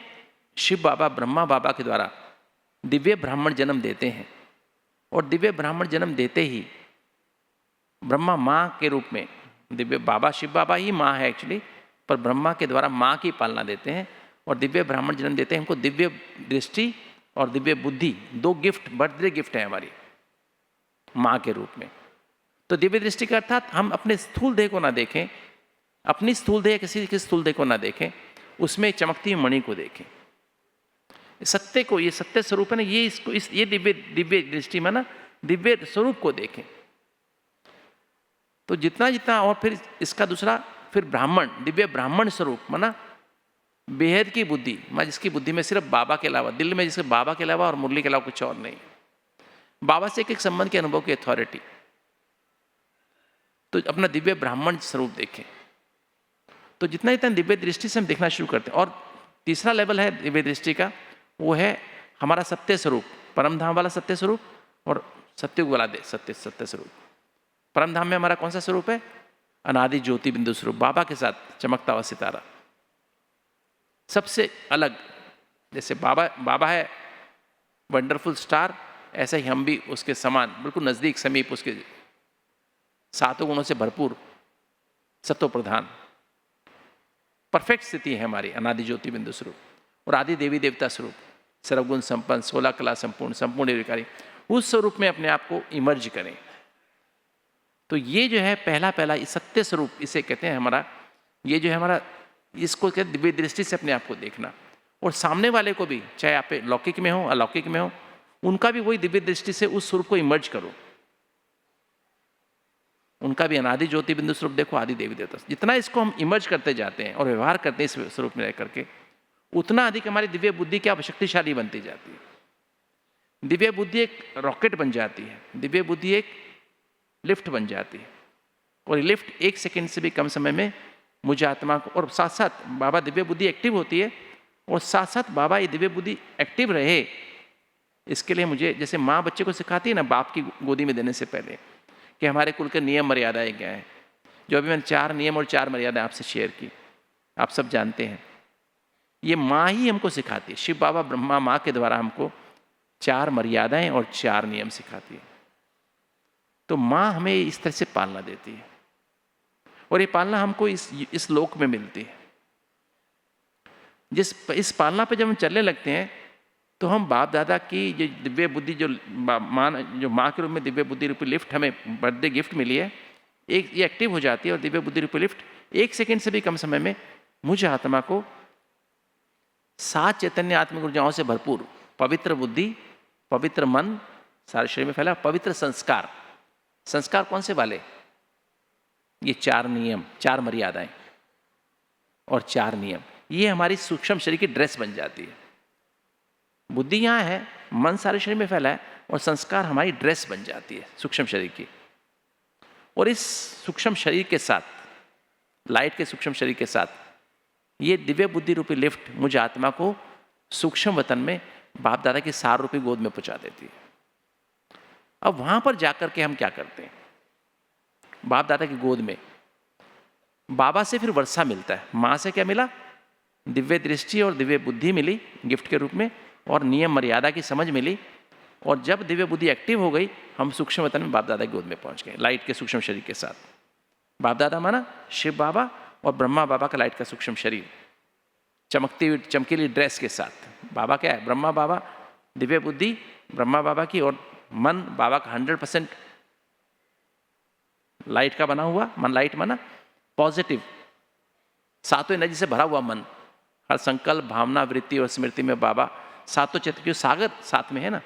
शिव बाबा, ब्रह्मा बाबा के द्वारा दिव्य ब्राह्मण जन्म देते हैं, और दिव्य ब्राह्मण जन्म देते ही ब्रह्मा माँ के रूप में, दिव्य बाबा, शिव बाबा ही माँ है एक्चुअली, पर ब्रह्मा के द्वारा माँ की पालना देते हैं और दिव्य ब्राह्मण जन्म देते हैं। हमको दिव्य दृष्टि और दिव्य बुद्धि, 2 गिफ्ट, बर्थडे गिफ्ट है हमारी माँ के रूप में। तो दिव्य दृष्टि का अर्थात हम अपने स्थूल देह को ना देखें, अपनी स्थूल देह किसी की स्थूल देह को ना देखें, उसमें चमकती मणि को देखें, सत्य को, ये सत्य स्वरूप है ना, ये इसको, ये दिव्य दृष्टि में ना दिव्य स्वरूप को देखें। तो जितना जितना, और फिर इसका दूसरा, फिर ब्राह्मण, दिव्य ब्राह्मण स्वरूप माना बेहद की बुद्धि, मैं जिसकी बुद्धि में सिर्फ बाबा के अलावा, दिल में जिसके बाबा के अलावा और मुरली के अलावा कुछ और नहीं, बाबा से एक एक संबंध के अनुभव की अथॉरिटी। तो अपना दिव्य ब्राह्मण स्वरूप देखें, तो जितना जितना दिव्य दृष्टि से हम देखना शुरू करते हैं। और तीसरा लेवल है दिव्य दृष्टि का, वो है हमारा सत्य स्वरूप, परम धाम वाला सत्य स्वरूप और सत्युग वाला सत्य स्वरूप। परम धाम में हमारा कौन सा स्वरूप है? अनादि ज्योति बिंदु स्वरूप, बाबा के साथ चमकता हुआ सितारा, सबसे अलग। जैसे बाबा है वंडरफुल स्टार, ऐसा ही हम भी उसके समान, बिल्कुल नज़दीक समीप, उसके सातों गुणों से भरपूर, सत्व प्रधान, परफेक्ट स्थिति है हमारी अनादि ज्योति बिंदु स्वरूप और आदि देवी देवता स्वरूप, सर्वगुण संपन्न, 16 कला संपूर्ण, संपूर्ण निर्विकारी, उस स्वरूप में अपने आप को इमर्ज करें। तो ये जो है पहला सत्य स्वरूप, इसे कहते हैं हमारा, ये जो है हमारा, इसको कहते हैं दिव्य दृष्टि से अपने आप को देखना। और सामने वाले को भी, चाहे आप लौकिक में हो अलौकिक में हो, उनका भी वही दिव्य दृष्टि से उस स्वरूप को इमर्ज करो। उनका भी अनादि ज्योति बिंदु स्वरूप देखो, आदि देवी देवता। जितना इसको हम इमर्ज करते जाते हैं और व्यवहार करते हैं इस स्वरूप में रह करके, उतना अधिक हमारी दिव्य बुद्धि क्या शक्तिशाली बनती जाती है। दिव्य बुद्धि एक रॉकेट बन जाती है, दिव्य बुद्धि एक लिफ्ट बन जाती है। और ये लिफ्ट 1 सेकंड से भी कम समय में मुझे आत्मा को, और साथ साथ बाबा दिव्य बुद्धि एक्टिव होती है, और साथ साथ बाबा ये दिव्य बुद्धि एक्टिव रहे, इसके लिए मुझे, जैसे माँ बच्चे को सिखाती है ना बाप की गोदी में देने से पहले, कि हमारे कुल के नियम मर्यादाएं क्या हैं। जो अभी मैंने 4 नियम और 4 मर्यादाएं आपसे शेयर की, आप सब जानते हैं, ये माँ ही हमको सिखाती है। शिव बाबा ब्रह्मा माँ के द्वारा हमको 4 मर्यादाएं और 4 नियम सिखाती है। तो माँ हमें इस तरह से पालना देती है, और ये पालना हमको इस लोक में मिलती है। इस पालना पे जब हम चलने लगते हैं, तो हम बाप दादा की जो दिव्य बुद्धि, जो माँ के रूप में दिव्य बुद्धि रूपी लिफ्ट हमें बर्थडे गिफ्ट मिली है, ये एक्टिव हो जाती है। और दिव्य बुद्धि रूपी लिफ्ट 1 सेकंड से भी कम समय में मुझे आत्मा को 7 चैतन्य आत्मिक ऊर्जाओं से भरपूर पवित्र बुद्धि, पवित्र मन, सारे शरीर में फैला, पवित्र संस्कार। संस्कार कौन से वाले? ये 4 नियम, 4 मर्यादाएं और 4 नियम, ये हमारी सूक्ष्म शरीर की ड्रेस बन जाती है। बुद्धि यहाँ है, मन सारे शरीर में फैला है, और संस्कार हमारी ड्रेस बन जाती है सूक्ष्म शरीर की। और इस सूक्ष्म शरीर के साथ, लाइट के सूक्ष्म शरीर के साथ, ये दिव्य बुद्धि रूपी लिफ्ट मुझे आत्मा को सूक्ष्म वतन में बाप दादा की सार रूपी गोद में पहुंचा देती है। अब वहां पर जाकर के हम क्या करते हैं? बाप दादा की गोद में बाबा से फिर वर्षा मिलता है। माँ से क्या मिला? दिव्य दृष्टि और दिव्य बुद्धि मिली गिफ्ट के रूप में, और नियम मर्यादा की समझ मिली। और जब दिव्य बुद्धि एक्टिव हो गई, हम सूक्ष्म वतन में बाप दादा की गोद में पहुंच गए, लाइट के सूक्ष्म शरीर के साथ। बाप दादा माना शिव बाबा और ब्रह्मा बाबा का लाइट का सूक्ष्म शरीर, चमकती हुई चमकीली ड्रेस के साथ। बाबा क्या है? ब्रह्मा बाबा, दिव्य बुद्धि ब्रह्मा बाबा की, और मन बाबा का 100% लाइट का बना हुआ मन। लाइट माना पॉजिटिव, सातों एनर्जी से भरा हुआ मन। हर संकल्प, भावना, वृत्ति और स्मृति में बाबा, सातों चित्र के सागर साथ में है ना,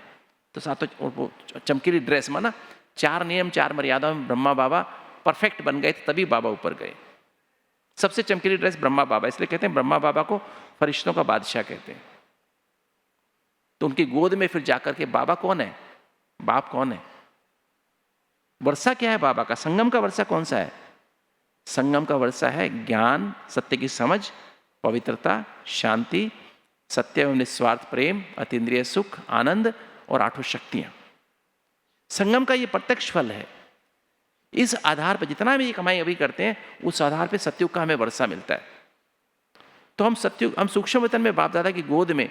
तो सातों चमकीली ड्रेस माना 4 नियम 4 मर्यादा में ब्रह्मा बाबा परफेक्ट बन गए, तभी बाबा ऊपर गए। सबसे चमकीली ड्रेस ब्रह्मा बाबा, इसलिए कहते हैं ब्रह्मा बाबा को फरिश्तों का बादशाह कहते हैं। तो उनकी गोद में फिर जाकर के बाबा कौन है? बाप कौन है? वर्षा क्या है बाबा का? संगम का वर्षा कौन सा है? संगम का वर्षा है ज्ञान, सत्य की समझ, पवित्रता, शांति, सत्य एवं निस्वार्थ प्रेम, अतीन्द्रिय सुख, आनंद और 8 शक्तियां। संगम का ये प्रत्यक्ष फल है। इस आधार पर जितना भी कमाई अभी करते हैं, उस आधार पर सत्युग का हमें वर्षा मिलता है। तो हम सूक्ष्म वतन में बाप दादा की गोद में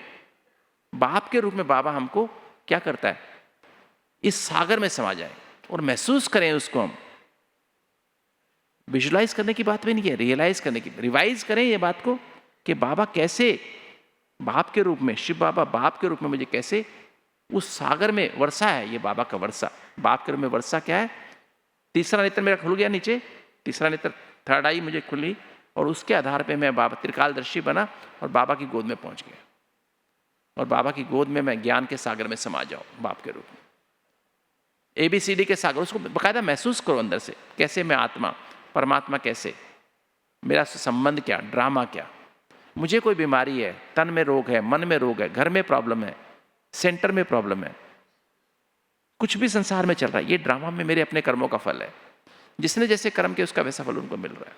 बाप के रूप में बाबा हमको क्या करता है? इस सागर में समा जाए और महसूस करें उसको। हम विजुलाइज करने की बात भी नहीं है, रियलाइज करने की, रिवाइज करें ये बात को कि बाबा कैसे बाप के रूप में, शिव बाबा बाप के रूप में मुझे कैसे उस सागर में वर्षा है। ये बाबा का वर्षा, बाप के रूप में वर्षा क्या है? तीसरा नेत्र मेरा खुल गया नीचे, तीसरा नेत्र, थर्ड आई मुझे खुली, और उसके आधार पे मैं बाबा त्रिकालदर्शी बना और बाबा की गोद में पहुंच गया। और बाबा की गोद में मैं ज्ञान के सागर में समा जाऊं बाप के रूप में। ABCD के सागर, उसको बाकायदा महसूस करो अंदर से, कैसे मैं आत्मा, परमात्मा कैसे, मेरा संबंध क्या, ड्रामा क्या। मुझे कोई बीमारी है, तन में रोग है, मन में रोग है, घर में प्रॉब्लम है, सेंटर में प्रॉब्लम है, कुछ भी संसार में चल रहा है, ये ड्रामा में मेरे अपने कर्मों का फल है। जिसने जैसे कर्म किए उसका वैसा फल उनको मिल रहा है।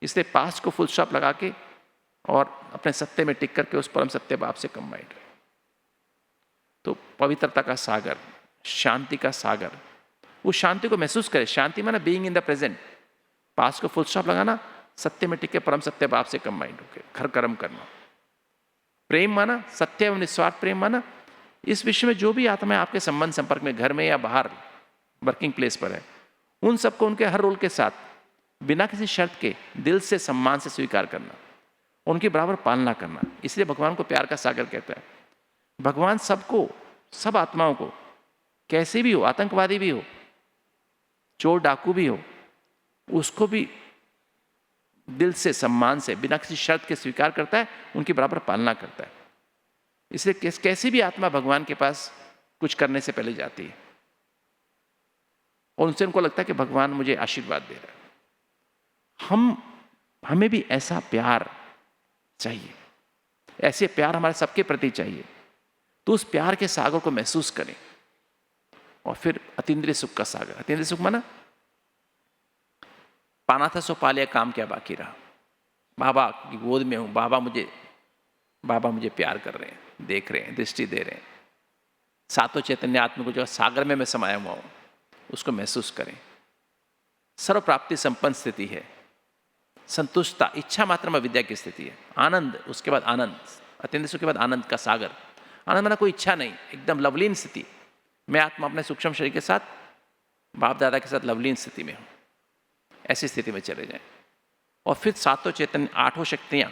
इसलिए पास्ट को फुल स्टॉप लगा के और अपने सत्य में टिक करके उस परम सत्य बाप से कंबाइंड रहे। तो पवित्रता का सागर, शांति का सागर, उस शांति को महसूस करे। शांति माना being in the present, past को फुल स्टॉप लगाना, सत्य में टिके परम सत्य बाप से कंबाइंड होकर घर कर्म करना। प्रेम माना सत्य एवं निस्वार्थ प्रेम माना इस विश्व में जो भी आत्मा है आपके संबंध संपर्क में, घर में या बाहर वर्किंग प्लेस पर है, उन सबको उनके हर रोल के साथ बिना किसी शर्त के दिल से सम्मान से स्वीकार करना, उनकी बराबर पालना करना। इसलिए भगवान को प्यार का सागर कहता है। भगवान सबको, सब आत्माओं को, कैसे भी हो, आतंकवादी भी हो, चोर डाकू भी हो, उसको भी दिल से सम्मान से बिना किसी शर्त के स्वीकार करता है, उनकी बराबर पालना करता है। इसलिए कैसी भी आत्मा भगवान के पास कुछ करने से पहले जाती है और उनसे उनको लगता है कि भगवान मुझे आशीर्वाद दे रहा है। हमें भी ऐसा प्यार चाहिए, ऐसे प्यार हमारे सबके प्रति चाहिए। तो उस प्यार के सागर को महसूस करें और फिर अतीन्द्रिय सुख का सागर। अतीन्द्रिय सुख माना पाना था सो पा लिया, काम क्या बाकी रहा। बाबा की गोद में हूं, बाबा मुझे प्यार कर रहे हैं, देख रहे हैं, दृष्टि दे रहे हैं। सातों चैतन्य आत्मा को जो सागर में मैं समाया हुआ हूं, उसको महसूस करें। सर्व प्राप्ति संपन्न स्थिति है, संतुष्टता, इच्छा मात्र में विद्या की स्थिति है। आनंद, उसके बाद आनंद, अत्यंत सुख के बाद आनंद का सागर। आनंद माना कोई इच्छा नहीं, एकदम लवलीन स्थिति। मैं आत्मा अपने सूक्ष्म शरीर के साथ, बाप दादा के साथ लवलीन स्थिति में हूँ, ऐसी स्थिति में चले जाएं। और फिर सातों चैतन्य, आठों शक्तियाँ,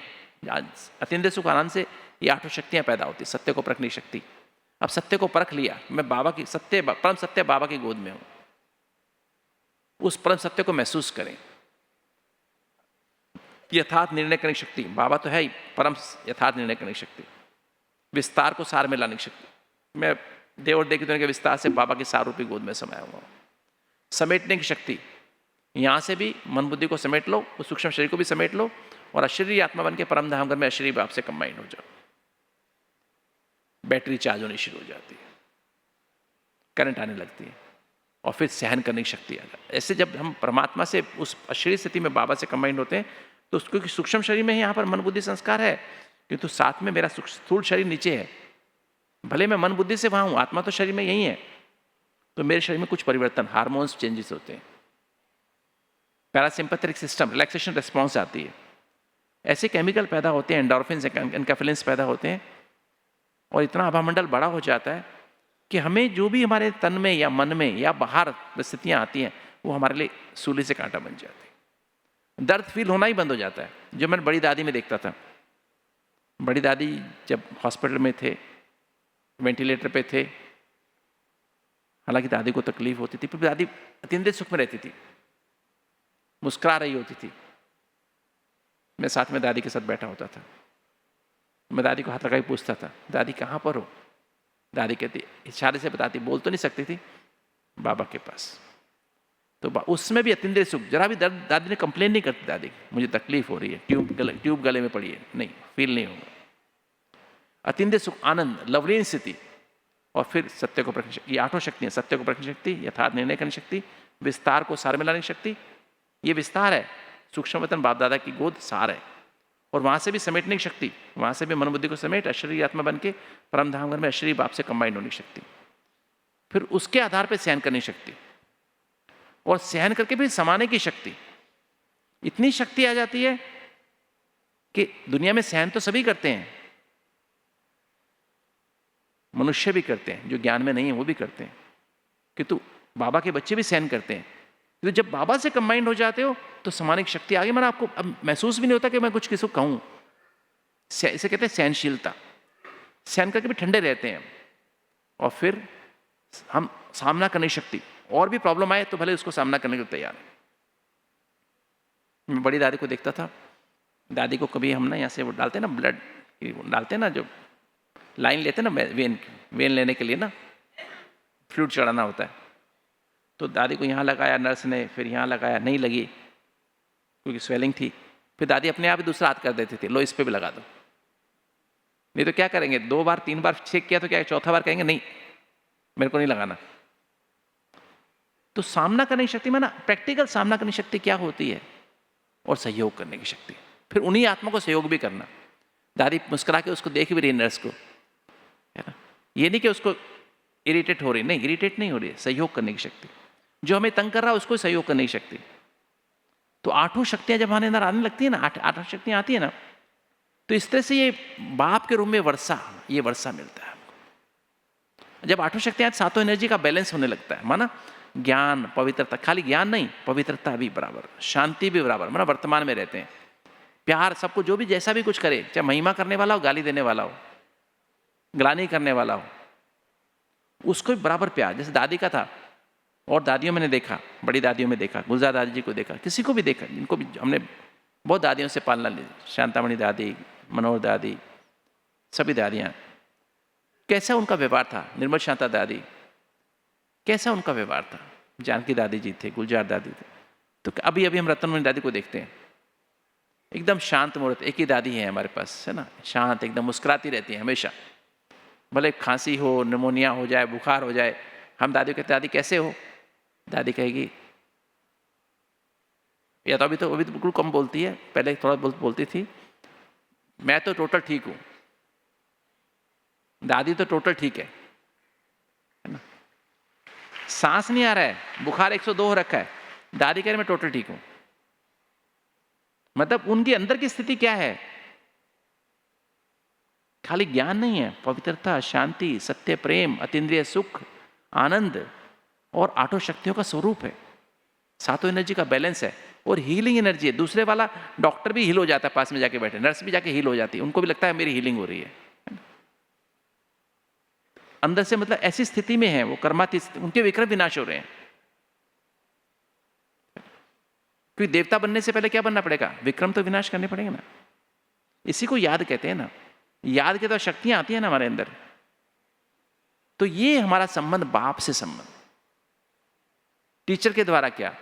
अत्यंत सुख आनंद से ये आठों शक्तियाँ पैदा होती। सत्य को परखने की शक्ति। अब सत्य को परख लिया, मैं बाबा की सत्य, परम सत्य बाबा की गोद में हूँ, उस परम सत्य को महसूस करें। यथार्थ निर्णय करने की शक्ति, बाबा तो है ही परम यथार्थ निर्णय करने की शक्ति। विस्तार को सार में लाने की शक्ति, मैं देव और देव की दुनिया के विस्तार से बाबा की सार रूपी गोद में समाया हुआ हूँ। समेटने की शक्ति, यहाँ से भी मन बुद्धि को समेट लो, उस सूक्ष्म शरीर को भी समेट लो और अशरीरी आत्मा बन के परम धाम घर में अशरीरी बाप से कंबाइंड हो जाओ। बैटरी चार्ज होनी शुरू हो जाती है, करंट आने लगती है और फिर सहन करने की शक्ति आ जाती है। ऐसे जब हम परमात्मा से उस अशरीरी स्थिति में बाबा से कंबाइंड होते हैं तो क्योंकि सूक्ष्म शरीर में ही यहाँ पर मन बुद्धि संस्कार है, किंतु साथ में मेरा स्थूल शरीर नीचे है। भले मैं मन बुद्धि से वहाँ हूँ, आत्मा तो शरीर में यही है, तो मेरे शरीर में कुछ परिवर्तन, हार्मोन्स चेंजेस होते हैं, पैरासिम्पैथेटिक सिस्टम, रिलैक्सेशन रिस्पॉन्स आती है, ऐसे केमिकल पैदा होते हैं, एंडोर्फिन्स, एनकेफेलिन्स पैदा होते हैं और इतना आभामंडल बड़ा हो जाता है कि हमें जो भी हमारे तन में या मन में या बाहर परिस्थितियाँ आती हैं वो हमारे लिए सूली से कांटा बन जाती है। दर्द फील होना ही बंद हो जाता है। जो मैंने बड़ी दादी में देखता था, बड़ी दादी जब हॉस्पिटल में थे, वेंटिलेटर पे थे, हालांकि दादी को तकलीफ होती थी, पर दादी अत्यंत सुख में रहती थी, मुस्कुरा रही होती थी। मैं साथ में दादी के साथ बैठा होता था, मैं दादी को हाथ लगा के पूछता था, दादी कहाँ पर हो? दादी कहती, इशारे से बताती, बोल तो नहीं सकती थी, बाबा के पास। तो उसमें भी अत्यंत सुख, जरा भी दर्द, दादी ने कंप्लेन नहीं करती, दादी मुझे तकलीफ हो रही है, ट्यूब गले में पड़ी है, नहीं, फील नहीं होगा। अत्यंत सुख, आनंद, लवलीन स्थिति और फिर सत्य को परखने शक्ति। ये आठों शक्तियाँ, सत्य को परखने शक्ति, यथार्थ निर्णय करने शक्ति, विस्तार को सार में लाने की शक्ति। ये विस्तार है, सूक्ष्म वतन बाप दादा की गोद सार है। और वहाँ से भी समेटने की शक्ति, वहाँ से भी मन बुद्धि को समेट अशरीरी आत्मा बन के परम धाम घर में अशरीरी बाप से कंबाइंड होने की शक्ति। फिर उसके आधार पर सहन करने की शक्ति और सहन करके भी समाने की शक्ति। इतनी शक्ति आ जाती है कि दुनिया में सहन तो सभी करते हैं, मनुष्य भी करते हैं, जो ज्ञान में नहीं है वो भी करते हैं, किंतु बाबा के बच्चे भी सहन करते हैं। तो जब बाबा से कंबाइंड हो जाते हो तो समाने की शक्ति आगे, मैंने आपको अब महसूस भी नहीं होता कि मैं कुछ किसी को कहूँ। इसे कहते हैं सहनशीलता। सहन करके भी ठंडे रहते हैं और फिर हम सामना करने की शक्ति, और भी प्रॉब्लम आए तो भले उसको सामना करने के लिए तैयार है। मैं बड़ी दादी को देखता था, दादी को कभी हम ना यहाँ से वो डालते ना, ब्लड डालते ना, जो लाइन लेते ना वेन लेने के लिए ना, फ्लूइड चढ़ाना होता है, तो दादी को यहाँ लगाया नर्स ने, फिर यहाँ लगाया, नहीं लगी क्योंकि स्वेलिंग थी, फिर दादी अपने आप ही दूसरा हाथ कर देती थी, लो इस पे भी लगा दो। नहीं तो क्या करेंगे, 2 बार 3 बार चेक किया तो क्या चौथा बार कहेंगे नहीं मेरे को नहीं लगाना। तो सामना करने की शक्ति में ना, प्रैक्टिकल सामना करने की शक्ति क्या होती है, और सहयोग करने की शक्ति। फिर उन्हीं आत्मा को सहयोग भी करना। दादी मुस्कुरा के उसको देख भी रही नर्स को, है ना, ये नहीं कि उसको इरिटेट हो रही, नहीं इरिटेट नहीं हो रही है, सहयोग करने की शक्ति। जो हमें तंग कर रहा है उसको सहयोग करने की शक्ति। तो 8 शक्तियां जब हमारे अंदर आने लगती है ना, 8 शक्तियां आती है ना, तो इस तरह से ये बाप के रूप में वर्षा, ये वर्षा मिलता है हमको। जब 8 शक्तियां, 7 एनर्जी का बैलेंस होने लगता है, माना ज्ञान पवित्रता, खाली ज्ञान नहीं, पवित्रता भी बराबर, शांति भी बराबर, माना वर्तमान में रहते हैं, प्यार सबको, जो भी जैसा भी कुछ करे, चाहे महिमा करने वाला हो, गाली देने वाला हो, ग्लानि करने वाला हो, उसको भी बराबर प्यार। जैसे दादी का था, और दादियों मैंने देखा, बड़ी दादियों में देखा, गुलजार दादी जी को देखा, किसी को भी देखा, जिनको भी हमने बहुत दादियों से पालना ली, शांतामणि दादी, मनोहर दादी, सभी दादियाँ, कैसा उनका व्यवहार था। निर्मल शांता दादी, कैसा उनका व्यवहार था। जानकी दादी जी थे, गुलजार दादी थे। तो अभी अभी हम रतनमणि दादी को देखते हैं, एकदम शांत मूर्त। एक ही दादी है हमारे पास, है ना, शांत, एकदम मुस्कुराती रहती है हमेशा, भले खांसी हो, निमोनिया हो जाए, बुखार हो जाए। हम दादी को कहते, दादी कैसे हो, दादी कहेगी, या तो अभी तो बिल्कुल कम बोलती है, पहले थोड़ा बोलती थी, मैं तो टोटल ठीक हूं। दादी तो टोटल ठीक है ना, सांस नहीं आ रहा है, बुखार 102 हो रखा है, दादी कह रही मैं टोटल ठीक हूं। मतलब उनके अंदर की स्थिति क्या है, खाली ज्ञान नहीं है, पवित्रता, शांति, सत्य, प्रेम, अतीन्द्रिय सुख, आनंद, और 8 शक्तियों का स्वरूप है। 7 एनर्जी का बैलेंस है, और हीलिंग एनर्जी है। दूसरे वाला डॉक्टर भी हील हो जाता है, पास में जाके बैठे, नर्स भी जाके हील हो जाती है, उनको भी लगता है मेरी हीलिंग हो रही है। अंदर से मतलब ऐसी स्थिति में है वो, कर्मातीत, उनके विक्रम विनाश हो रहे हैं। क्योंकि देवता बनने से पहले क्या बनना पड़ेगा, विक्रम तो विनाश करने पड़ेंगे ना। इसी को याद कहते हैं ना, याद के तो शक्तियां आती है ना हमारे अंदर। तो ये हमारा संबंध बाप से संबंध, टीचर के द्वारा क्या,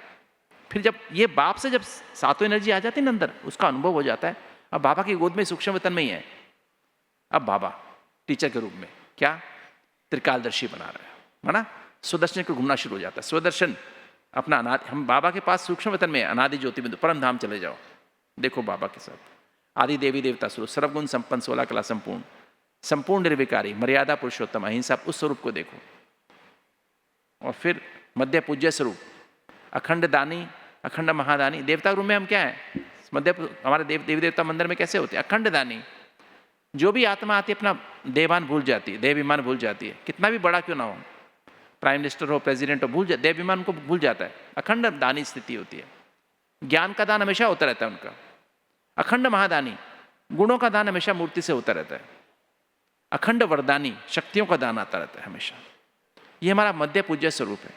फिर जब ये बाप से जब 7 एनर्जी आ जाती है ना अंदर, उसका अनुभव हो जाता है। अब बाबा की गोद में सूक्ष्म वतन में ही है, अब बाबा टीचर के रूप में क्या त्रिकालदर्शी बना रहा है ना, स्वदर्शन को घूमना शुरू हो जाता है। स्वदर्शन अपना अनादि, हम बाबा के पास सूक्ष्म वतन में, अनादि ज्योति बिंदु, परम धाम चले जाओ, देखो बाबा के साथ, आदि देवी देवता स्वरूप, सर्वगुण संपन्न, 16 कला संपूर्ण, संपूर्ण निर्विकारी, मर्यादा पुरुषोत्तम, अहिंसा, उस स्वरूप को देखो। और फिर मध्य पूज्य स्वरूप, अखंड दानी, अखंड महादानी। देवता रूप में हम क्या है, मध्य, हमारे देवी देवता मंदिर में कैसे होते हैं, अखंड दानी। जो भी आत्मा आती है अपना देवान भूल जाती है, देवाभिमान भूल जाती है, कितना भी बड़ा क्यों ना हो, प्राइम मिनिस्टर हो, प्रेसिडेंट हो, भूल जाते, देवाभिमान को भूल जाता है। अखंड दानी स्थिति होती है, ज्ञान का दान हमेशा होता रहता है उनका। अखंड महादानी, गुणों का दान हमेशा मूर्ति से होता रहता है। अखंड वरदानी, शक्तियों का दान आता रहता है हमेशा। ये हमारा मध्य पूज्य स्वरूप है।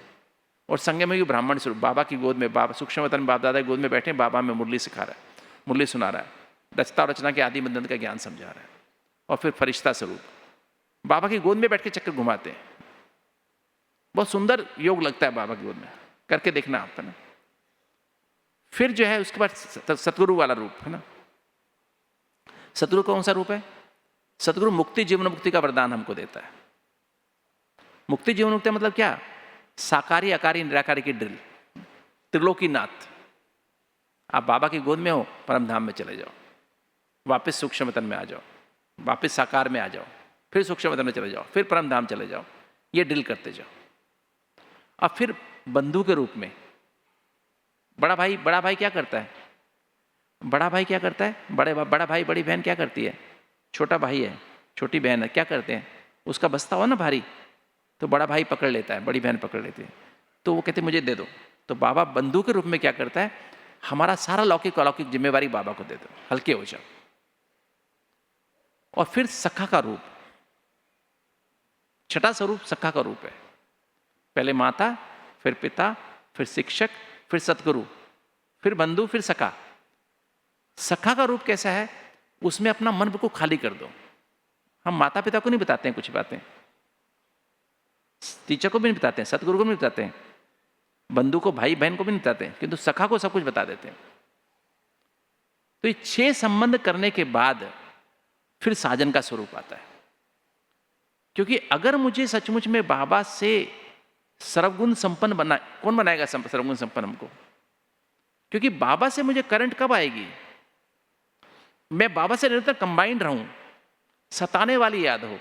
और संगमयुगी ब्राह्मण स्वरूप, बाबा की गोद में, बाबा सूक्ष्म वतन में बाप दादा की गोद में बैठे, बाबा में मुरली सिखा रहा है, मुरली सुना रहा है, रचता और रचना के आदि बंधन का ज्ञान समझा रहा है। और फिर फरिश्ता स्वरूप, बाबा की गोद में बैठ के चक्कर घुमाते हैं। बहुत सुंदर योग लगता है बाबा की गोद में, करके देखना आप, है ना। फिर जो है उसके बाद सतगुरु वाला रूप, है ना। सतगुरु कौन सा रूप है, सतगुरु मुक्ति, जीवन मुक्ति का वरदान हमको देता है। मुक्ति जीवन मुक्ति मतलब क्या, साकारी अकारी निराकारी की ड्रिल, त्रिलोकीनाथ। आप बाबा की गोद में हो, परम धाम में चले जाओ, वापस सूक्ष्म वतन में आ जाओ, वापस साकार में आ जाओ, फिर सूक्ष्म वतन में चले जाओ, फिर परम धाम चले जाओ, ये ड्रिल करते जाओ। अब फिर बंधु के रूप में बड़ा भाई क्या करता है, बड़ा भाई क्या करता है, बड़ा भाई बड़ी बहन क्या करती है, छोटा भाई है छोटी बहन है, क्या करते हैं, उसका बस्ता हो ना भारी, तो बड़ा भाई पकड़ लेता है, बड़ी बहन पकड़ लेती है, तो वो कहते मुझे दे दो। तो बाबा बंधु के रूप में क्या करता है, हमारा सारा लौकिक अलौकिक जिम्मेवारी बाबा को दे दो, हल्के हो जाओ। और फिर सखा का रूप, छठा स्वरूप सखा का रूप है। पहले माता, फिर पिता, फिर शिक्षक, फिर सतगुरु, फिर बंधु, फिर सखा। सखा का रूप कैसा है, उसमें अपना मन को खाली कर दो। हम माता पिता को नहीं बताते हैं कुछ बातें, टीचर को भी नहीं बताते हैं, सतगुरु को भी नहीं बताते हैं, बंधु को, भाई बहन को भी नहीं बताते हैं, किंतु सखा को सब कुछ बता देते हैं। तो ये 6 संबंध करने के बाद फिर साजन का स्वरूप आता है। क्योंकि अगर मुझे सचमुच में बाबा से सर्वगुण संपन्न बना, कौन बनाएगा सर्वगुण संपन्न हमको? क्योंकि बाबा से मुझे करंट कब आएगी? मैं बाबा से निरंतर कंबाइंड रहूं, सताने वाली याद हो।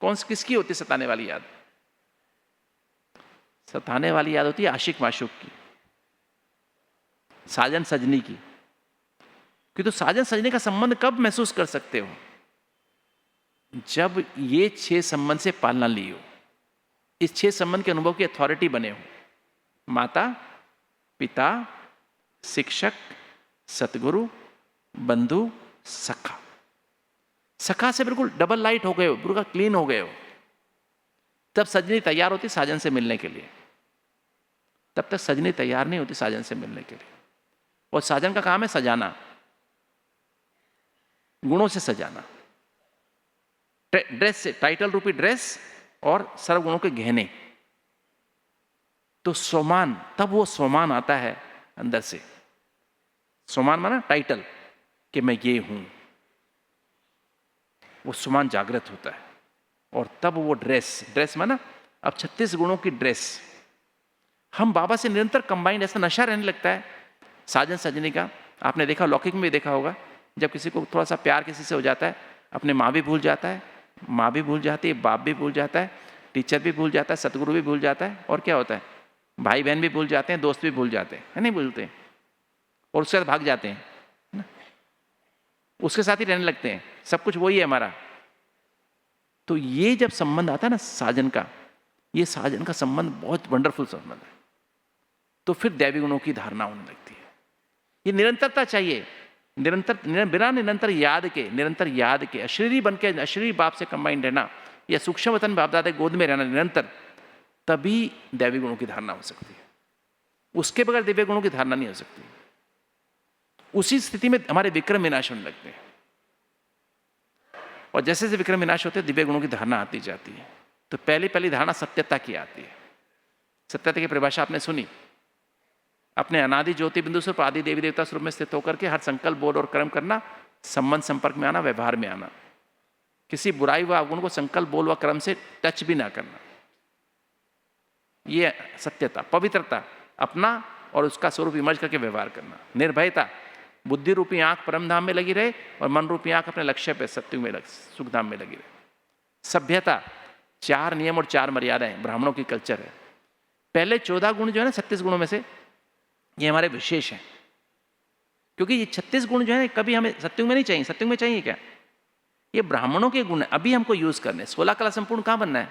कौन सी किसकी होती है सताने वाली याद? सताने वाली याद होती है आशिक माशूक की, साजन सजनी की। कि तो साजन सजनी का संबंध कब महसूस कर सकते हो? जब ये 6 संबंध से पालना ली हो, इस 6 संबंध के अनुभव की अथॉरिटी बने हो। माता, पिता, शिक्षक, सतगुरु, बंधु, सखा। सखा से बिल्कुल डबल लाइट हो गए हो, बिल्कुल क्लीन हो गए हो। तब सजनी तैयार होती साजन से मिलने के लिए। तब तक सजनी तैयार नहीं होती साजन से मिलने के लिए। और साजन का काम है सजाना, गुणों से सजाना, ड्रेस से, टाइटल रूपी ड्रेस और सर्वगुणों के गहने। तो सोमान, तब वो सोमान आता है अंदर से। सोमान माना टाइटल कि मैं ये हूं, वो सोमान जागृत होता है। और तब वो ड्रेस माना अब 36 गुणों की ड्रेस। हम बाबा से निरंतर कंबाइंड, ऐसा नशा रहने लगता है साजन सजनी का। आपने देखा, लौकिक में भी देखा होगा, जब किसी को थोड़ा सा प्यार किसी से हो जाता है, अपने माँ भी भूल जाता है, माँ भी भूल जाती है, बाप भी भूल जाता है, टीचर भी भूल जाता है, सतगुरु भी भूल जाता है, और क्या होता है, भाई बहन भी भूल जाते हैं, दोस्त भी भूल जाते हैं, है नहीं भूलते, और उसके साथ भाग जाते हैं ना? उसके साथ ही रहने लगते हैं, सब कुछ वही है हमारा। तो ये जब संबंध आता है ना साजन का, ये साजन का संबंध बहुत वंडरफुल संबंध है। तो फिर दैवी गुणों की धारणा होने लगती है। ये निरंतरता चाहिए, बिना निरंतर याद के अशरीरी बन के अशरीरी बाप से कंबाइंड रहना, या सूक्ष्म वतन बाप दादा गोद में रहना निरंतर, तभी दैवी गुणों की धारणा हो सकती है। उसके बगैर दिव्य गुणों की धारणा नहीं हो सकती। उसी स्थिति में हमारे विक्रम विनाश होने लगते हैं, और जैसे जैसे विक्रम विनाश होते हैं दिव्य गुणों की धारणा आती जाती है। तो पहली धारणा सत्यता की आती है। सत्यता की परिभाषा आपने सुनी, अपने अनादि ज्योति बिंदु स्वरूप आदि देवी देवता स्वरूप में स्थित होकर के हर संकल्प, बोल और कर्म करना, संबंध संपर्क में आना, व्यवहार में आना, किसी बुराई व अवगुण को संकल्प, बोल व कर्म से टच भी ना करना। ये सत्यता, पवित्रता, अपना और उसका स्वरूप इमर्ज करके व्यवहार करना। निर्भयता, बुद्धि रूपी आंख परम धाम में लगी रहे और मन रूपी आंख अपने लक्ष्य पे सत्युग में, सुख धाम में लगी रहे। सभ्यता, 4 नियम और 4 मर्यादाएं ब्राह्मणों की कल्चर है। पहले 14 गुण जो है ना 36 गुणों में से, ये हमारे विशेष हैं, क्योंकि ये 36 गुण जो है कभी हमें सत्युग में नहीं चाहिए। सत्युग में चाहिए क्या? ये ब्राह्मणों के गुण है, अभी हमको यूज करने। 16 कला संपूर्ण कहाँ बनना है?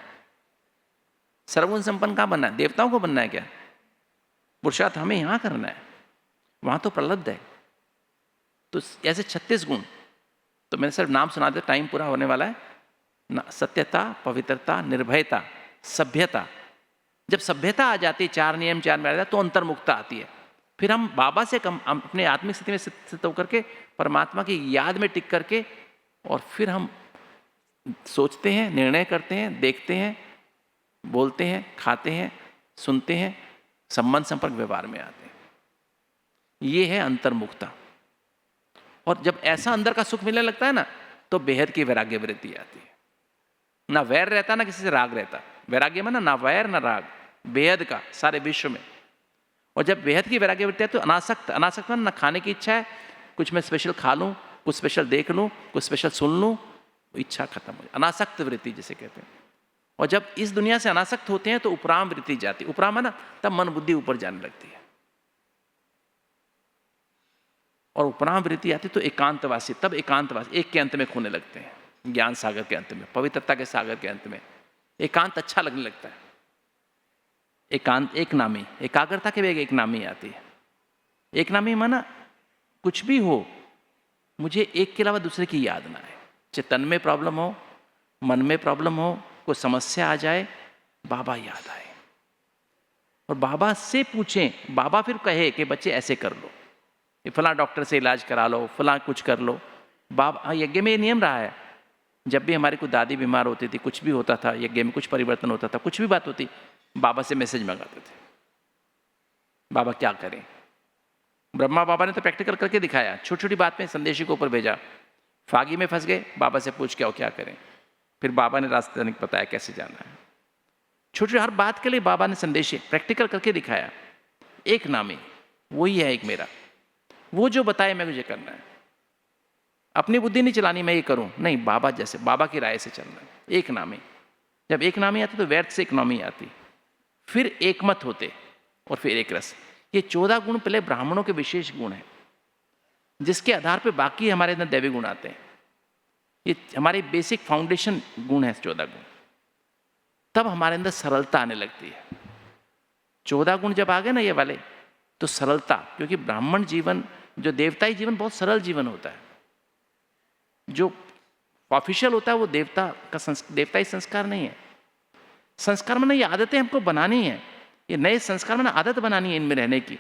सर्वगुण संपन्न कहाँ बनना है? देवताओं को बनना है क्या? पुरुषार्थ हमें यहाँ करना है, वहां तो प्रलब्ध है। तो ऐसे 36 गुण, तो मैंने सिर्फ नाम सुना दे, टाइम पूरा होने वाला है। सत्यता, पवित्रता, निर्भयता, सभ्यता। जब सभ्यता आ जाती है, 4 नियम 4 मर्यादा, तो अंतर्मुक्ता आती है। फिर हम बाबा से अपने आत्मिक स्थिति में स्थित होकर के, परमात्मा की याद में टिक करके, और फिर हम सोचते हैं, निर्णय करते हैं, देखते हैं, बोलते हैं, खाते हैं, सुनते हैं, संबंध संपर्क व्यवहार में आते हैं। ये है अंतर्मुक्ता। और जब ऐसा अंदर का सुख मिलने लगता है ना, तो बेहद की वैराग्य वृत्ति आती है। ना वैर रहता, ना किसी से राग रहता। वैराग्य में ना वैर ना राग, बेहद का सारे विश्व में। और जब बेहद की वैराग्य वृत्ति है तो अनासक्त ना खाने की इच्छा है, कुछ मैं स्पेशल खा लूँ, कुछ स्पेशल देख लूँ, कुछ स्पेशल सुन लूँ, इच्छा खत्म हो जाए। अनासक्त वृत्ति जिसे कहते हैं। और जब इस दुनिया से अनासक्त होते हैं तो उपराम वृत्ति जाती है। उपराम है ना, तब मन बुद्धि ऊपर जाने लगती है, और उपराम वृत्ति आती तो एकांतवासी, तब एकांतवासी एक के अंत में खोने लगते हैं, ज्ञान सागर के अंत में, पवित्रता के सागर के अंत में एकांत अच्छा लगने लगता है। एकांत, एक नामी, एकाग्रता के वेग एक नामी आती है। एक नामी माना कुछ भी हो, मुझे एक के अलावा दूसरे की याद ना आए। चाहे तन में प्रॉब्लम हो, मन में प्रॉब्लम हो, कोई समस्या आ जाए, बाबा याद आए और बाबा से पूछें। बाबा फिर कहे कि बच्चे ऐसे कर लो, फलां डॉक्टर से इलाज करा लो, फलां कुछ कर लो। बाबा, यज्ञ में ये नियम रहा है, जब भी हमारी कोई दादी बीमार होती थी, कुछ भी होता था, यज्ञ में कुछ परिवर्तन होता था, कुछ भी बात होती, बाबा से मैसेज मंगाते थे, बाबा क्या करें। ब्रह्मा बाबा ने तो प्रैक्टिकल करके दिखाया, छोटी छोटी बात में संदेशी को ऊपर भेजा, फागी में फंस गए, बाबा से पूछ के आओ क्या करें, फिर बाबा ने रास्ता बताया कैसे जाना है। छोटी हर बात के लिए बाबा ने संदेश प्रैक्टिकल करके दिखाया। एक नामी वही है एक मेरा, वो जो बताए मैं मुझे करना है, अपनी बुद्धि नहीं चलानी मैं ये करूं, नहीं, बाबा जैसे बाबा की राय से चलना है। एक नामी, जब एक नामी आती तो व्यर्थ से एक नामी आती, फिर एक मत होते और फिर एक रस। ये 14 गुण पहले ब्राह्मणों के विशेष गुण हैं, जिसके आधार पर बाकी हमारे अंदर दैवी गुण आते हैं। ये हमारे बेसिक फाउंडेशन गुण है 14 गुण। तब हमारे अंदर सरलता आने लगती है। 14 गुण जब आ गए ना ये वाले, तो सरलता, क्योंकि ब्राह्मण जीवन जो देवताई जीवन बहुत सरल जीवन होता है। जो ऑफिशियल होता है वो देवताई संस्कार नहीं है। संस्कार में ये आदतें हमको बनानी है, ये नए संस्कार में आदत बनानी है इनमें रहने की,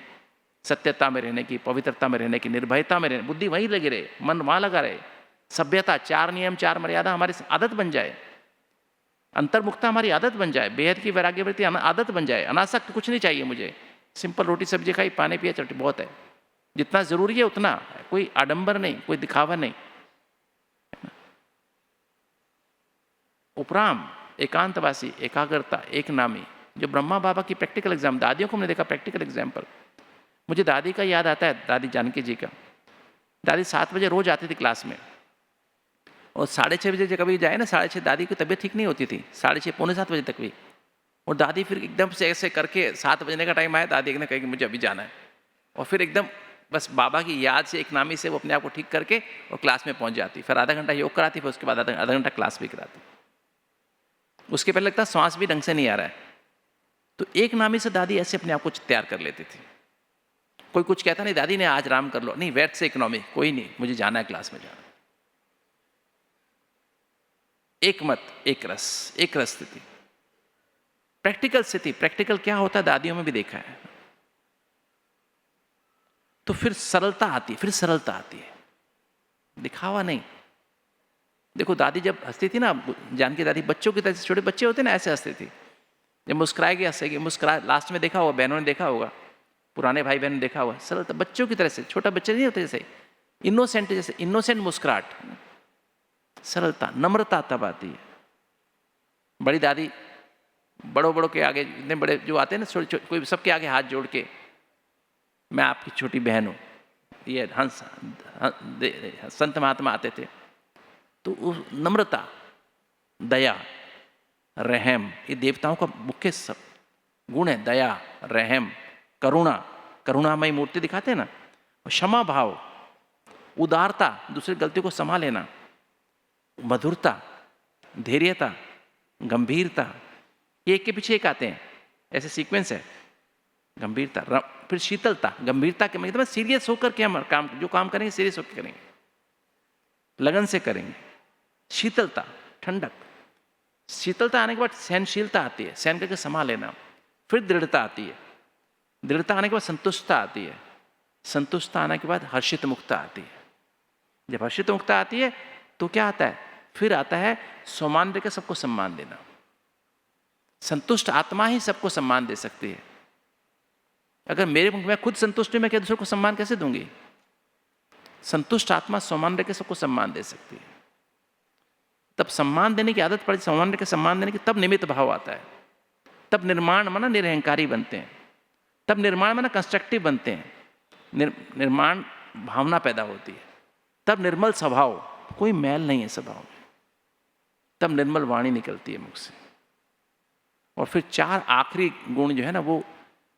सत्यता में रहने की, पवित्रता में रहने की, निर्भयता में रहने, बुद्धि वहीं लगी रहे, मन वहां लगा रहे, सभ्यता, 4 नियम 4 मर्यादा हमारी आदत बन जाए, अंतर्मुखता हमारी आदत बन जाए, बेहद की वैराग्य वृत्ति आदत बन जाए, अनासक्त कुछ नहीं चाहिए मुझे, सिंपल रोटी सब्जी खाई, पानी पिया, चटनी बहुत है, जितना जरूरी है उतना, कोई आडंबर नहीं, कोई दिखावा नहीं। उपराम, एकांतवासी, एकाग्रता, एक नामी, जो ब्रह्मा बाबा की प्रैक्टिकल एग्जाम, दादियों को हमने देखा प्रैक्टिकल एग्जाम्पल। मुझे दादी का याद आता है, दादी जानकी जी का। दादी 7 बजे रोज आती थी क्लास में, और 6:30 बजे कभी जाए ना, 6:30, दादी की तबीयत ठीक नहीं होती थी, 6:30 पौने 7 बजे तक भी, और दादी फिर एकदम से ऐसे करके 7 बजने का टाइम आया, दादी ने कहा कि मुझे अभी जाना है, और फिर एकदम बस बाबा की याद से एक नामी से वो अपने आप को ठीक करके और क्लास में पहुंच जाती, फिर आधा घंटा योग कराती, फिर उसके बाद आधा घंटा क्लास भी कराती। उसके पहले लगता श्वास भी ढंग से नहीं आ रहा है, तो एक नामी से दादी ऐसे अपने आप को तैयार कर लेती थी। कोई कुछ कहता नहीं, दादी ने आज आराम कर लो, नहीं, व्यर्थ से इकोनॉमी, कोई नहीं, मुझे जाना है, क्लास में जाना। एक मत, एक रस, एक रस स्थिति, प्रैक्टिकल स्थिति। प्रैक्टिकल क्या होता है दादियों में भी देखा है। तो फिर सरलता आती है, फिर सरलता आती है, दिखावा नहीं। देखो दादी जब हंसती थी ना, जानकी दादी बच्चों की तरह, छोटे बच्चे होते ना ऐसे हंसती थी, जब मुस्कुराएगी हंसेगी, मुस्कुरा, लास्ट में देखा होगा, बहनों ने देखा होगा, पुराने भाई बहन ने देखा होगा, सरलता, बच्चों की तरह से, छोटा बच्चे नहीं होते जैसे, इनोसेंट, जैसे इनोसेंट मुस्कुराहट, सरलता, नम्रता तब आती है। बड़ी दादी बड़ों के आगे, इतने बड़े जो आते हैं ना, कोई सबके आगे हाथ जोड़ के, मैं आपकी छोटी बहन हूँ, ये हंस संत महात्मा आते थे, तो नम्रता, दया, रहम, ये देवताओं का मुख्य सब गुण है। दया, रहम, करुणा, करुणामयी मूर्ति दिखाते हैं ना, क्षमा भाव, उदारता, दूसरी गलती को संभाल लेना, मधुरता, धैर्यता, गंभीरता, ये एक के पीछे एक आते हैं, ऐसे सीक्वेंस है। गंभीरता, फिर शीतलता, गंभीरता के मतलब सीरियस होकर के हम काम, जो काम करेंगे सीरियस होकर करेंगे, लगन से करेंगे। शीतलता, ठंडक, शीतलता आने के बाद सहनशीलता आती है, सहन करके संभाल लेना। फिर दृढ़ता आती है, दृढ़ता आने के बाद संतुष्टता आती है, संतुष्टता आने के बाद हर्षित मुक्ता आती है। जब हर्षित मुक्ता आती है तो क्या आता है, फिर आता है सम्मान देकर सबको सम्मान देना। संतुष्ट आत्मा ही सबको सम्मान दे सकती है। अगर मैं खुद संतुष्ट हूं, मैं क्या दूसरों को सम्मान कैसे दूंगी? संतुष्ट आत्मा सम्मान देकर सबको सम्मान दे सकती है। तब सम्मान देने की आदत पड़ी, सम्मान देकर सम्मान देने की, तब निमित्त भाव आता है, तब निर्माण माना निरहंकारी बनते हैं, तब निर्माण माना कंस्ट्रक्टिव बनते हैं, निर्माण भावना पैदा होती है, तब निर्मल स्वभाव, कोई मैल नहीं है स्वभाव में, तब निर्मल वाणी निकलती है मुख से। और फिर 4 आखिरी गुण जो है ना, वो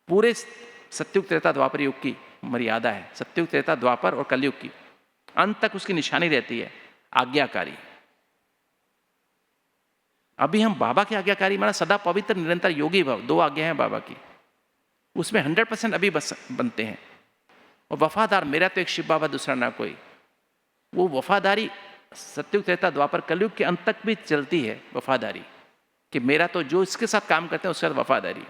पूरे सत्युग त्रेता द्वापर युग की मर्यादा है। सत्युग त्रेता द्वापर और कलयुग की अंत तक उसकी निशानी रहती है, आज्ञाकारी। अभी हम बाबा के आज्ञाकारी माना सदा पवित्र निरंतर योगी भाव, 2 आज्ञा हैं बाबा की, उसमें 100% अभी बनते हैं। और वफादार, मेरा तो एक शिव बाबा, दूसरा ना कोई। वो वफादारी सत्युग त्रेता द्वापर कलयुग के अंत तक भी चलती है, वफादारी, कि मेरा तो जो इसके साथ काम करते हैं उसके साथ वफादारी।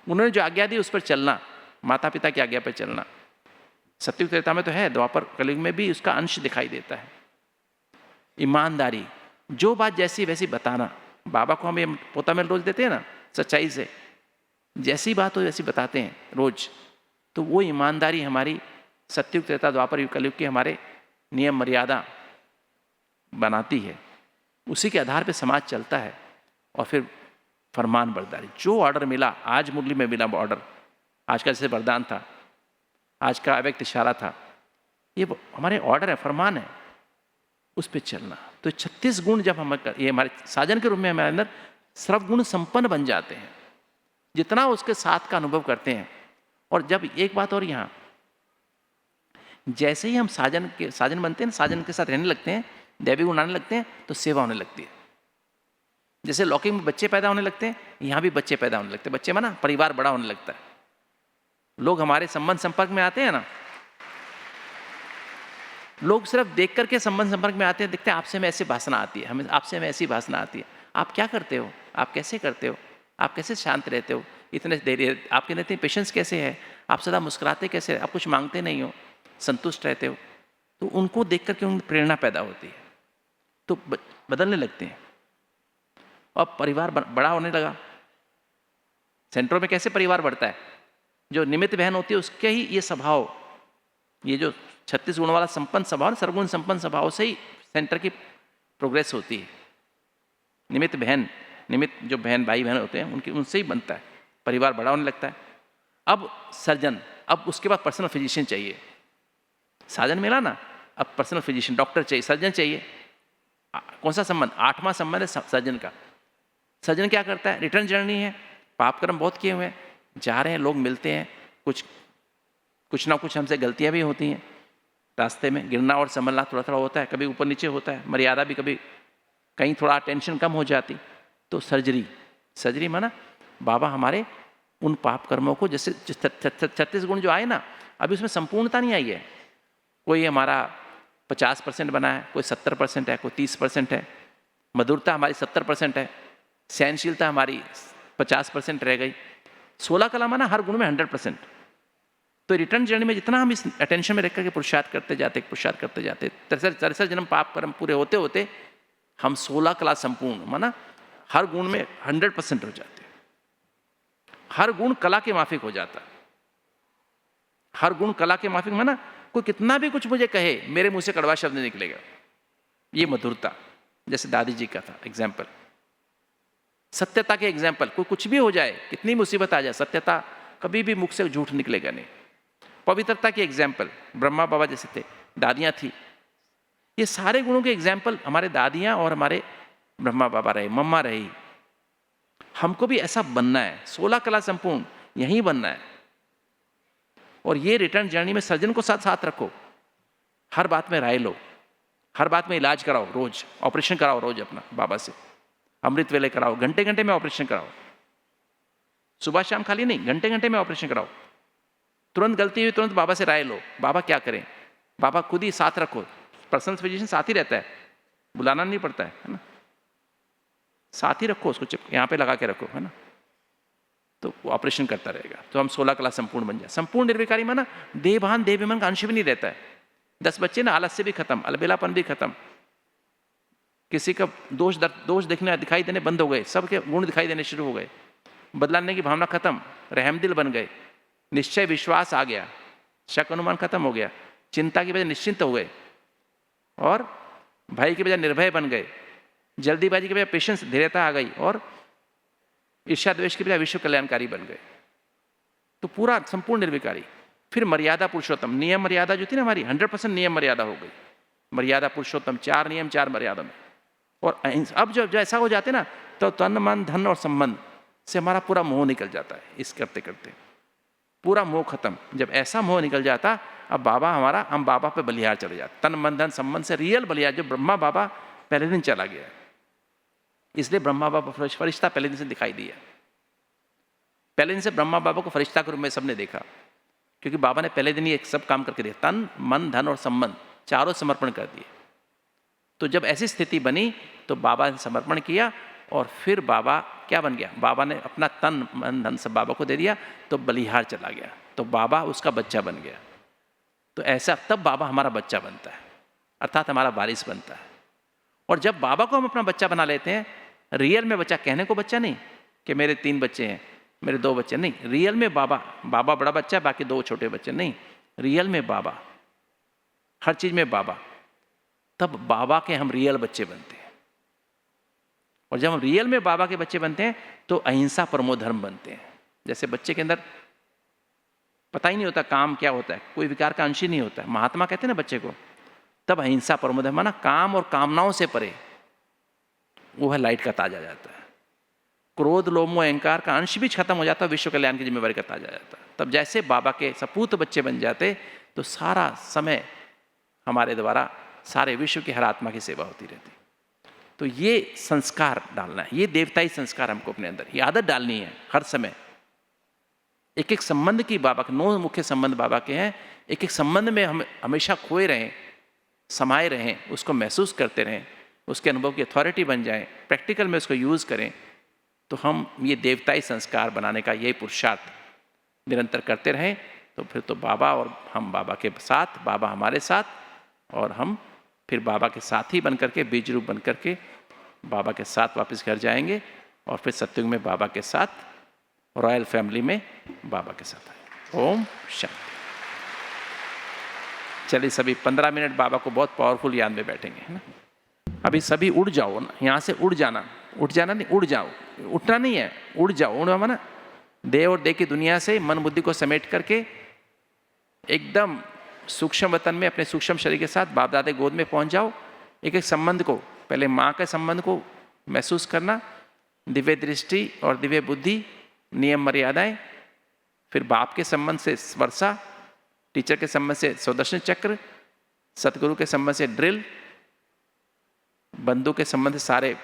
उन्होंने जो आज्ञा दी उस पर चलना, माता पिता की आज्ञा पर चलना। सत्युग त्रेता में तो है, द्वापर कलयुग में भी उसका अंश दिखाई देता है। ईमानदारी, जो बात जैसी वैसी बताना। बाबा को हम ये पोता में रोज देते हैं ना, सच्चाई से, जैसी बात हो वैसी बताते हैं रोज। तो वो ईमानदारी हमारी सत्युग त्रेता द्वापर युग कलयुग की हमारे नियम मर्यादा बनाती है। उसी के आधार पे समाज चलता है। और फिर फरमान बरदारी, जो ऑर्डर मिला, आज मुरली में मिला ऑर्डर, आज का जैसे वरदान था, आज का अव्यक्त इशारा था, ये हमारे ऑर्डर है, फरमान है, उस पर चलना। तो 36 गुण जब हम ये हमारे साजन के रूप में हमारे अंदर सर्वगुण संपन्न बन जाते हैं, जितना उसके साथ का अनुभव करते हैं। और जब एक बात और यहाँ, जैसे ही हम साजन बनते हैं, साजन के साथ रहने लगते हैं, दैवी गुण आने लगते हैं, तो सेवा होने लगती है। जैसे लौकिक में बच्चे पैदा होने लगते हैं, यहाँ भी बच्चे पैदा होने लगते हैं। बच्चे में ना परिवार बड़ा होने लगता है। लोग हमारे संबंध संपर्क में आते हैं ना, लोग सिर्फ देख करके संबंध संपर्क में आते हैं, देखते हैं आपसे में ऐसी भाषणा आती है, हमें आपसे में ऐसी भाषणा आती है, आप क्या करते हो, आप कैसे करते हो, आप कैसे शांत रहते हो, इतने देर आपके रहते पेशेंस कैसे है, आप सदा मुस्कुराते कैसे, आप कुछ मांगते नहीं हो, संतुष्ट रहते हो। तो उनको देख करके उनकी प्रेरणा पैदा होती है, तो बदलने लगते हैं। अब परिवार बड़ा होने लगा। सेंटरों में कैसे परिवार बढ़ता है, जो निमित्त बहन होती है उसके ही ये स्वभाव, ये जो 36 गुण वाला संपन्न स्वभाव, सर्वगुण संपन्न स्वभाव से ही सेंटर की प्रोग्रेस होती है। निमित्त जो बहन भाई बहन होते हैं उनकी, उनसे ही बनता है, परिवार बड़ा होने लगता है। अब सर्जन, अब उसके बाद पर्सनल फिजिशियन चाहिए। साजन मिला ना, अब पर्सनल फिजिशियन, डॉक्टर चाहिए, सर्जन चाहिए। कौन सा संबंध? 8वां संबंध है सर्जन का। सर्जन क्या करता है? रिटर्न जर्नी है, पाप कर्म बहुत किए हुए हैं, जा रहे हैं, लोग मिलते हैं, कुछ ना कुछ हमसे गलतियां भी होती हैं रास्ते में, गिरना और संभलना थोड़ा थोड़ा होता है, कभी ऊपर नीचे होता है, मर्यादा भी कभी कहीं थोड़ा टेंशन कम हो जाती। तो सर्जरी माना बाबा हमारे उन पाप कर्मों को, जैसे 36 गुण जो आए ना, अभी उसमें संपूर्णता नहीं आई है। कोई हमारा 50% बना है, कोई 70% है, कोई 30% है, मधुरता हमारी 70% है, सहनशीलता हमारी 50% रह गई, 16 कला माना हर गुण में 100%। तो रिटर्न जर्नी में जितना हम इस अटेंशन में रख करके पुरुषार्थ करते जाते 63 जन्म पाप कर्म पूरे होते होते हम 16 कला संपूर्ण माना हर गुण में 100% हो जाते हैं। हर गुण कला के माफिक हो जाता है। हर गुण कला के माफिक माना कोई कितना भी कुछ मुझे कहे, मेरे मुंह से कड़वा शब्द नहीं निकलेगा। ये मधुरता, जैसे दादी जी का था एग्जाम्पल, सत्यता के एग्जाम्पल, कोई कुछ भी हो जाए, कितनी मुसीबत आ जाए, सत्यता कभी भी मुख से झूठ निकलेगा नहीं। पवित्रता के एग्जाम्पल, ब्रह्मा बाबा जैसे थे, दादियाँ थी, ये सारे गुणों के एग्जाम्पल हमारे दादियाँ और हमारे ब्रह्मा बाबा रहे, मम्मा रही। हमको भी ऐसा बनना है, 16 कला संपूर्ण यहीं बनना है। और ये रिटर्न जर्नी में सर्जन को साथ साथ रखो, हर बात में राय लो, हर बात में इलाज कराओ, रोज ऑपरेशन कराओ, रोज अपना बाबा से अमृत वेले कराओ, घंटे घंटे में ऑपरेशन कराओ, सुबह शाम खाली नहीं, घंटे घंटे में ऑपरेशन कराओ। तुरंत गलती हुई तुरंत बाबा से राय लो, बाबा क्या करें, बाबा खुद ही साथ रखो, पर्सनल फिजिशियन साथ ही रहता है, बुलाना नहीं पड़ता है ना, साथ ही रखो उसको, यहाँ पे लगा के रखो, है ना, तो वो ऑपरेशन करता रहेगा। तो हम 16 कला संपूर्ण बन जाए। संपूर्ण निर्विकारी माना देहभान देहभिमान का अंश भी नहीं रहता है। 10 बच्चे ना, आलस्य भी खत्म, अलबेलापन भी खत्म, किसी का दोष दिखने दिखाई देने बंद हो गए, सबके गुण दिखाई देने शुरू हो गए, बदलाने की भावना खत्म, रहमदिल बन गए, निश्चय विश्वास आ गया, शक अनुमान खत्म हो गया, चिंता की वजह निश्चिंत हो गए, और भय की वजह निर्भय बन गए, जल्दीबाजी की वजह पेशेंस धैर्यता आ गई, और ईर्ष्या द्वेष की बजाय विश्व कल्याणकारी बन गए। तो पूरा संपूर्ण निर्विकारी। फिर मर्यादा पुरुषोत्तम, नियम मर्यादा जो थी ना हमारी 100% नियम मर्यादा हो गई, मर्यादा पुरुषोत्तम, 4 नियम 4 मर्यादा में। और अब जब ऐसा हो जाते ना, तो तन मन धन और संबंध से हमारा पूरा मोह निकल जाता है। इस करते करते पूरा मोह खत्म। जब ऐसा मोह निकल जाता, अब बाबा हमारा, हम बाबा पे बलिहार चले जाते, तन मन धन संबंध से रियल बलिहार, जो ब्रह्मा बाबा पहले दिन चला गया, इसलिए ब्रह्मा बाबा फरिश्ता पहले दिन से दिखाई दिया। पहले दिन से ब्रह्मा बाबा को फरिश्ता के रूप में सबने देखा, क्योंकि बाबा ने पहले दिन ये सब काम करके दिया, तन मन धन और संबंध चारों समर्पण कर दिए। तो जब ऐसी स्थिति बनी तो बाबा ने समर्पण किया, और फिर बाबा क्या बन गया, बाबा ने अपना तन मन धन सब बाबा को दे दिया, तो बलिहार चला गया, तो बाबा उसका बच्चा बन गया। तो ऐसा तब बाबा हमारा बच्चा बनता है, अर्थात हमारा वारिस बनता है। और जब बाबा को हम अपना बच्चा बना लेते हैं, रियल में बच्चा, कहने को बच्चा नहीं कि मेरे 3 बच्चे हैं, मेरे 2 बच्चे, नहीं, रियल में बाबा, बाबा बड़ा बच्चा, बाकी 2 छोटे बच्चे, नहीं, रियल में बाबा, हर चीज़ में बाबा। तब बाबा के हम रियल बच्चे बनते हैं। और जब हम रियल में बाबा के बच्चे बनते हैं तो अहिंसा परमो धर्म बनते हैं। जैसे बच्चे के अंदर पता ही नहीं होता काम क्या होता है, कोई विकार का अंश ही नहीं होता है, महात्मा कहते हैं ना बच्चे को, तब अहिंसा परमो धर्म, माना काम और कामनाओं से परे, वो है लाइट का ताजा जाता है। क्रोध लोभ मोह अहंकार का अंश भी खत्म हो जाता है, विश्व कल्याण की जिम्मेवारी का ताजा जाता है। तब जैसे बाबा के सपूत बच्चे बन जाते तो सारा समय हमारे द्वारा सारे विश्व की हर आत्मा की सेवा होती रहती। तो ये संस्कार डालना है, ये देवताई संस्कार हमको अपने अंदर, ये आदत डालनी है हर समय। एक एक संबंध की बाबा के 9 मुख्य संबंध बाबा के हैं, एक एक संबंध में हम हमेशा खोए रहें, समाये रहें, उसको महसूस करते रहें, उसके अनुभव की अथॉरिटी बन जाएं, प्रैक्टिकल में उसको यूज़ करें। तो हम ये देवताई संस्कार बनाने का यही पुरुषार्थ निरंतर करते रहें, तो फिर तो बाबा और हम बाबा के साथ, बाबा हमारे साथ, और हम फिर बाबा के साथी बन करके, बीज रूप बन करके बाबा के साथ वापस घर जाएंगे, और फिर सत्युग में बाबा के साथ, रॉयल फैमिली में बाबा के साथ आए। ओम शांति। चलिए सभी 15 मिनट बाबा को बहुत पावरफुल याद में बैठेंगे, है ना। अभी सभी उड़ जाओ ना, यहाँ से उड़ जाना, उठ जाना नहीं, उड़ जाओ, उठना नहीं है, उड़ जाओ। उड़ माना देह और देह की दुनिया से मन बुद्धि को समेट करके एकदम सूक्ष्म वतन में अपने सूक्ष्म शरीर के साथ बाप दादा गोद में पहुंच जाओ। एक एक संबंध को, पहले माँ के संबंध को महसूस करना, दिव्य दृष्टि और दिव्य बुद्धि, नियम मर्यादाएं, फिर बाप के संबंध से वर्षा, टीचर के संबंध से सुदर्शन चक्र, सतगुरु के संबंध से ड्रिल, बंधु के संबंध से सारे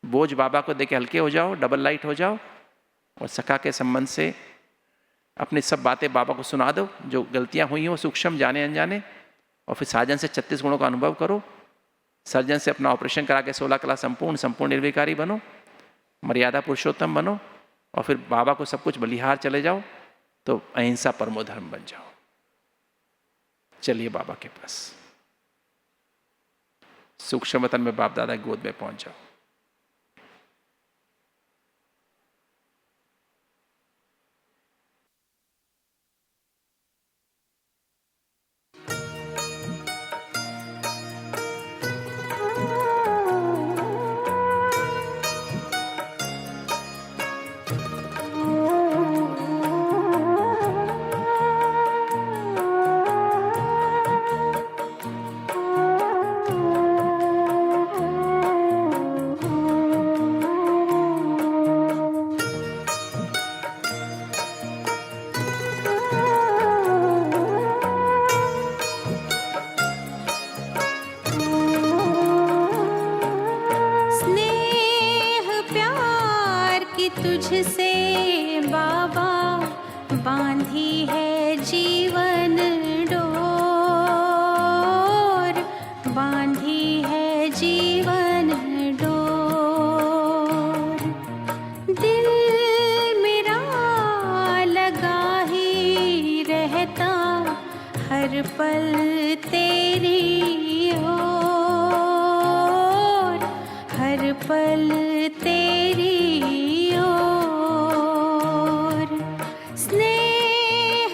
बोझ बाबा को देके हल्के हो जाओ, डबल लाइट हो जाओ, और सखा के संबंध से अपनी सब बातें बाबा को सुना दो, जो गलतियां हुई हैं वो सूक्ष्म जाने अनजाने, और फिर साजन से 36 गुणों का अनुभव करो, सर्जन से अपना ऑपरेशन करा के 16 कला संपूर्ण निर्विकारी बनो, मर्यादा पुरुषोत्तम बनो, और फिर बाबा को सब कुछ बलिहार चले जाओ, तो अहिंसा परमो धर्म बन जाओ। चलिए बाबा के पास, सूक्ष्म वतन में बाप दादा गोद में पहुंच जाओ। तुझसे बाबा बांधी है जीवन डोर, बांधी है जीवन डोर। दिल मेरा लगा ही रहता हर पल तेरी ओर, हर पल तेरी ओर। स्नेह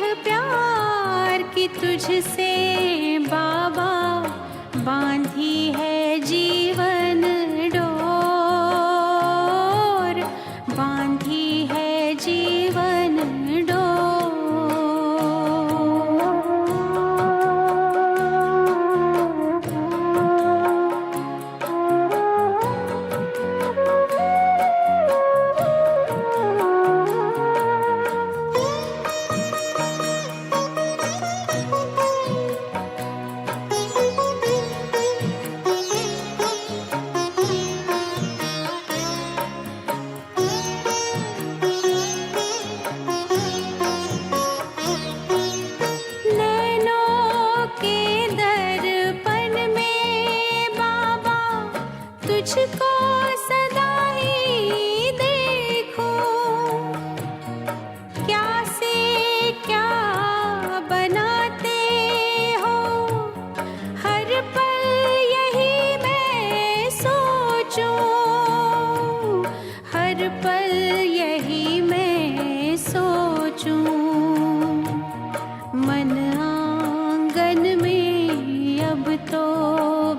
अब तो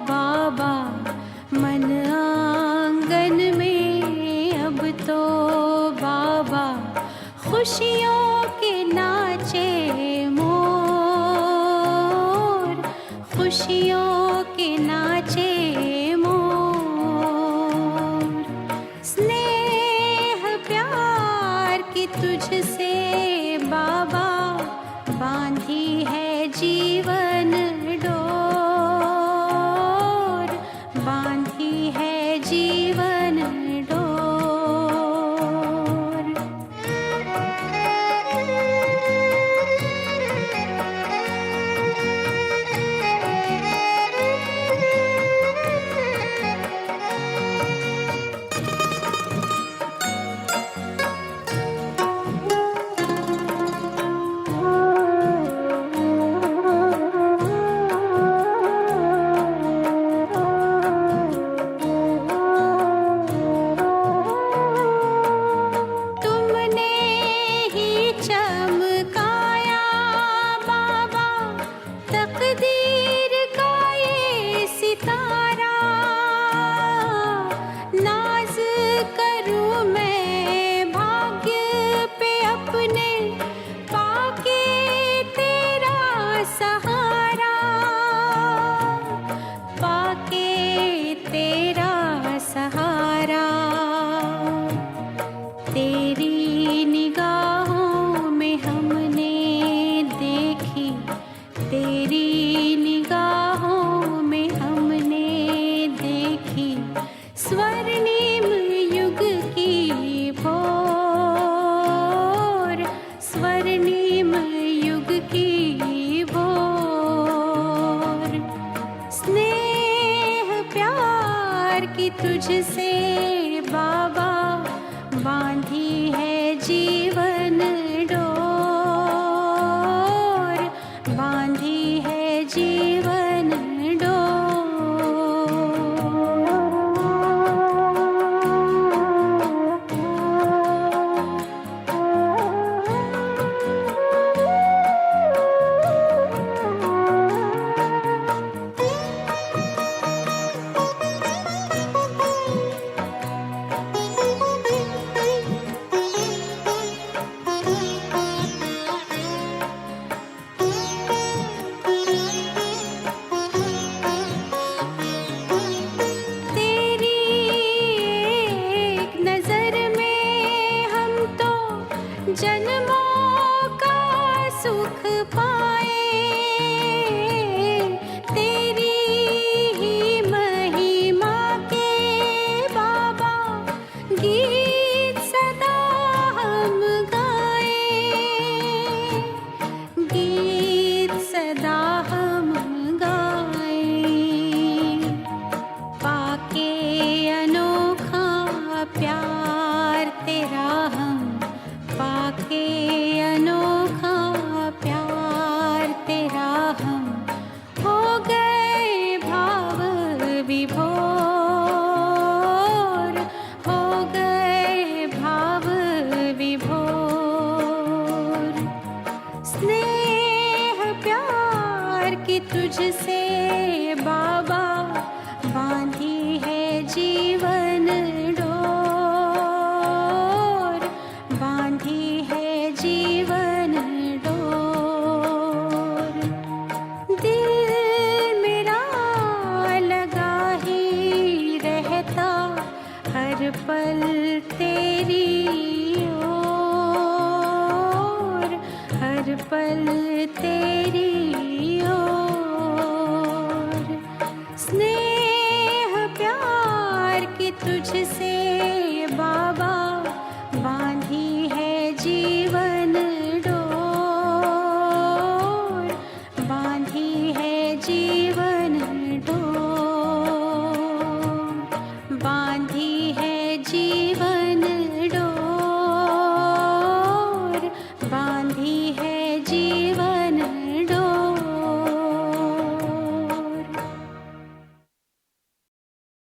बाबा मन आंगन में, अब तो बाबा खुशियों के नाचे मोर, खुशियों के नाचे मोर। स्नेह प्यार की तुझसे बाबा बांधी है जीवन डोर, बांधी है जीवन डोर। तुमने ही चमकाया बाबा तकदीर का ये सितारा, नाज करूं मैं भाग्य पे अपने पाके तेरा सहारा, पाके तेरा सहारा। तेरी निगाहों में हमने देखी, तेरी निगाहों में हमने देखी स्वर्णिम युग की भोर, स्वर्णिम युग की भोर। स्नेह प्यार की तुझसे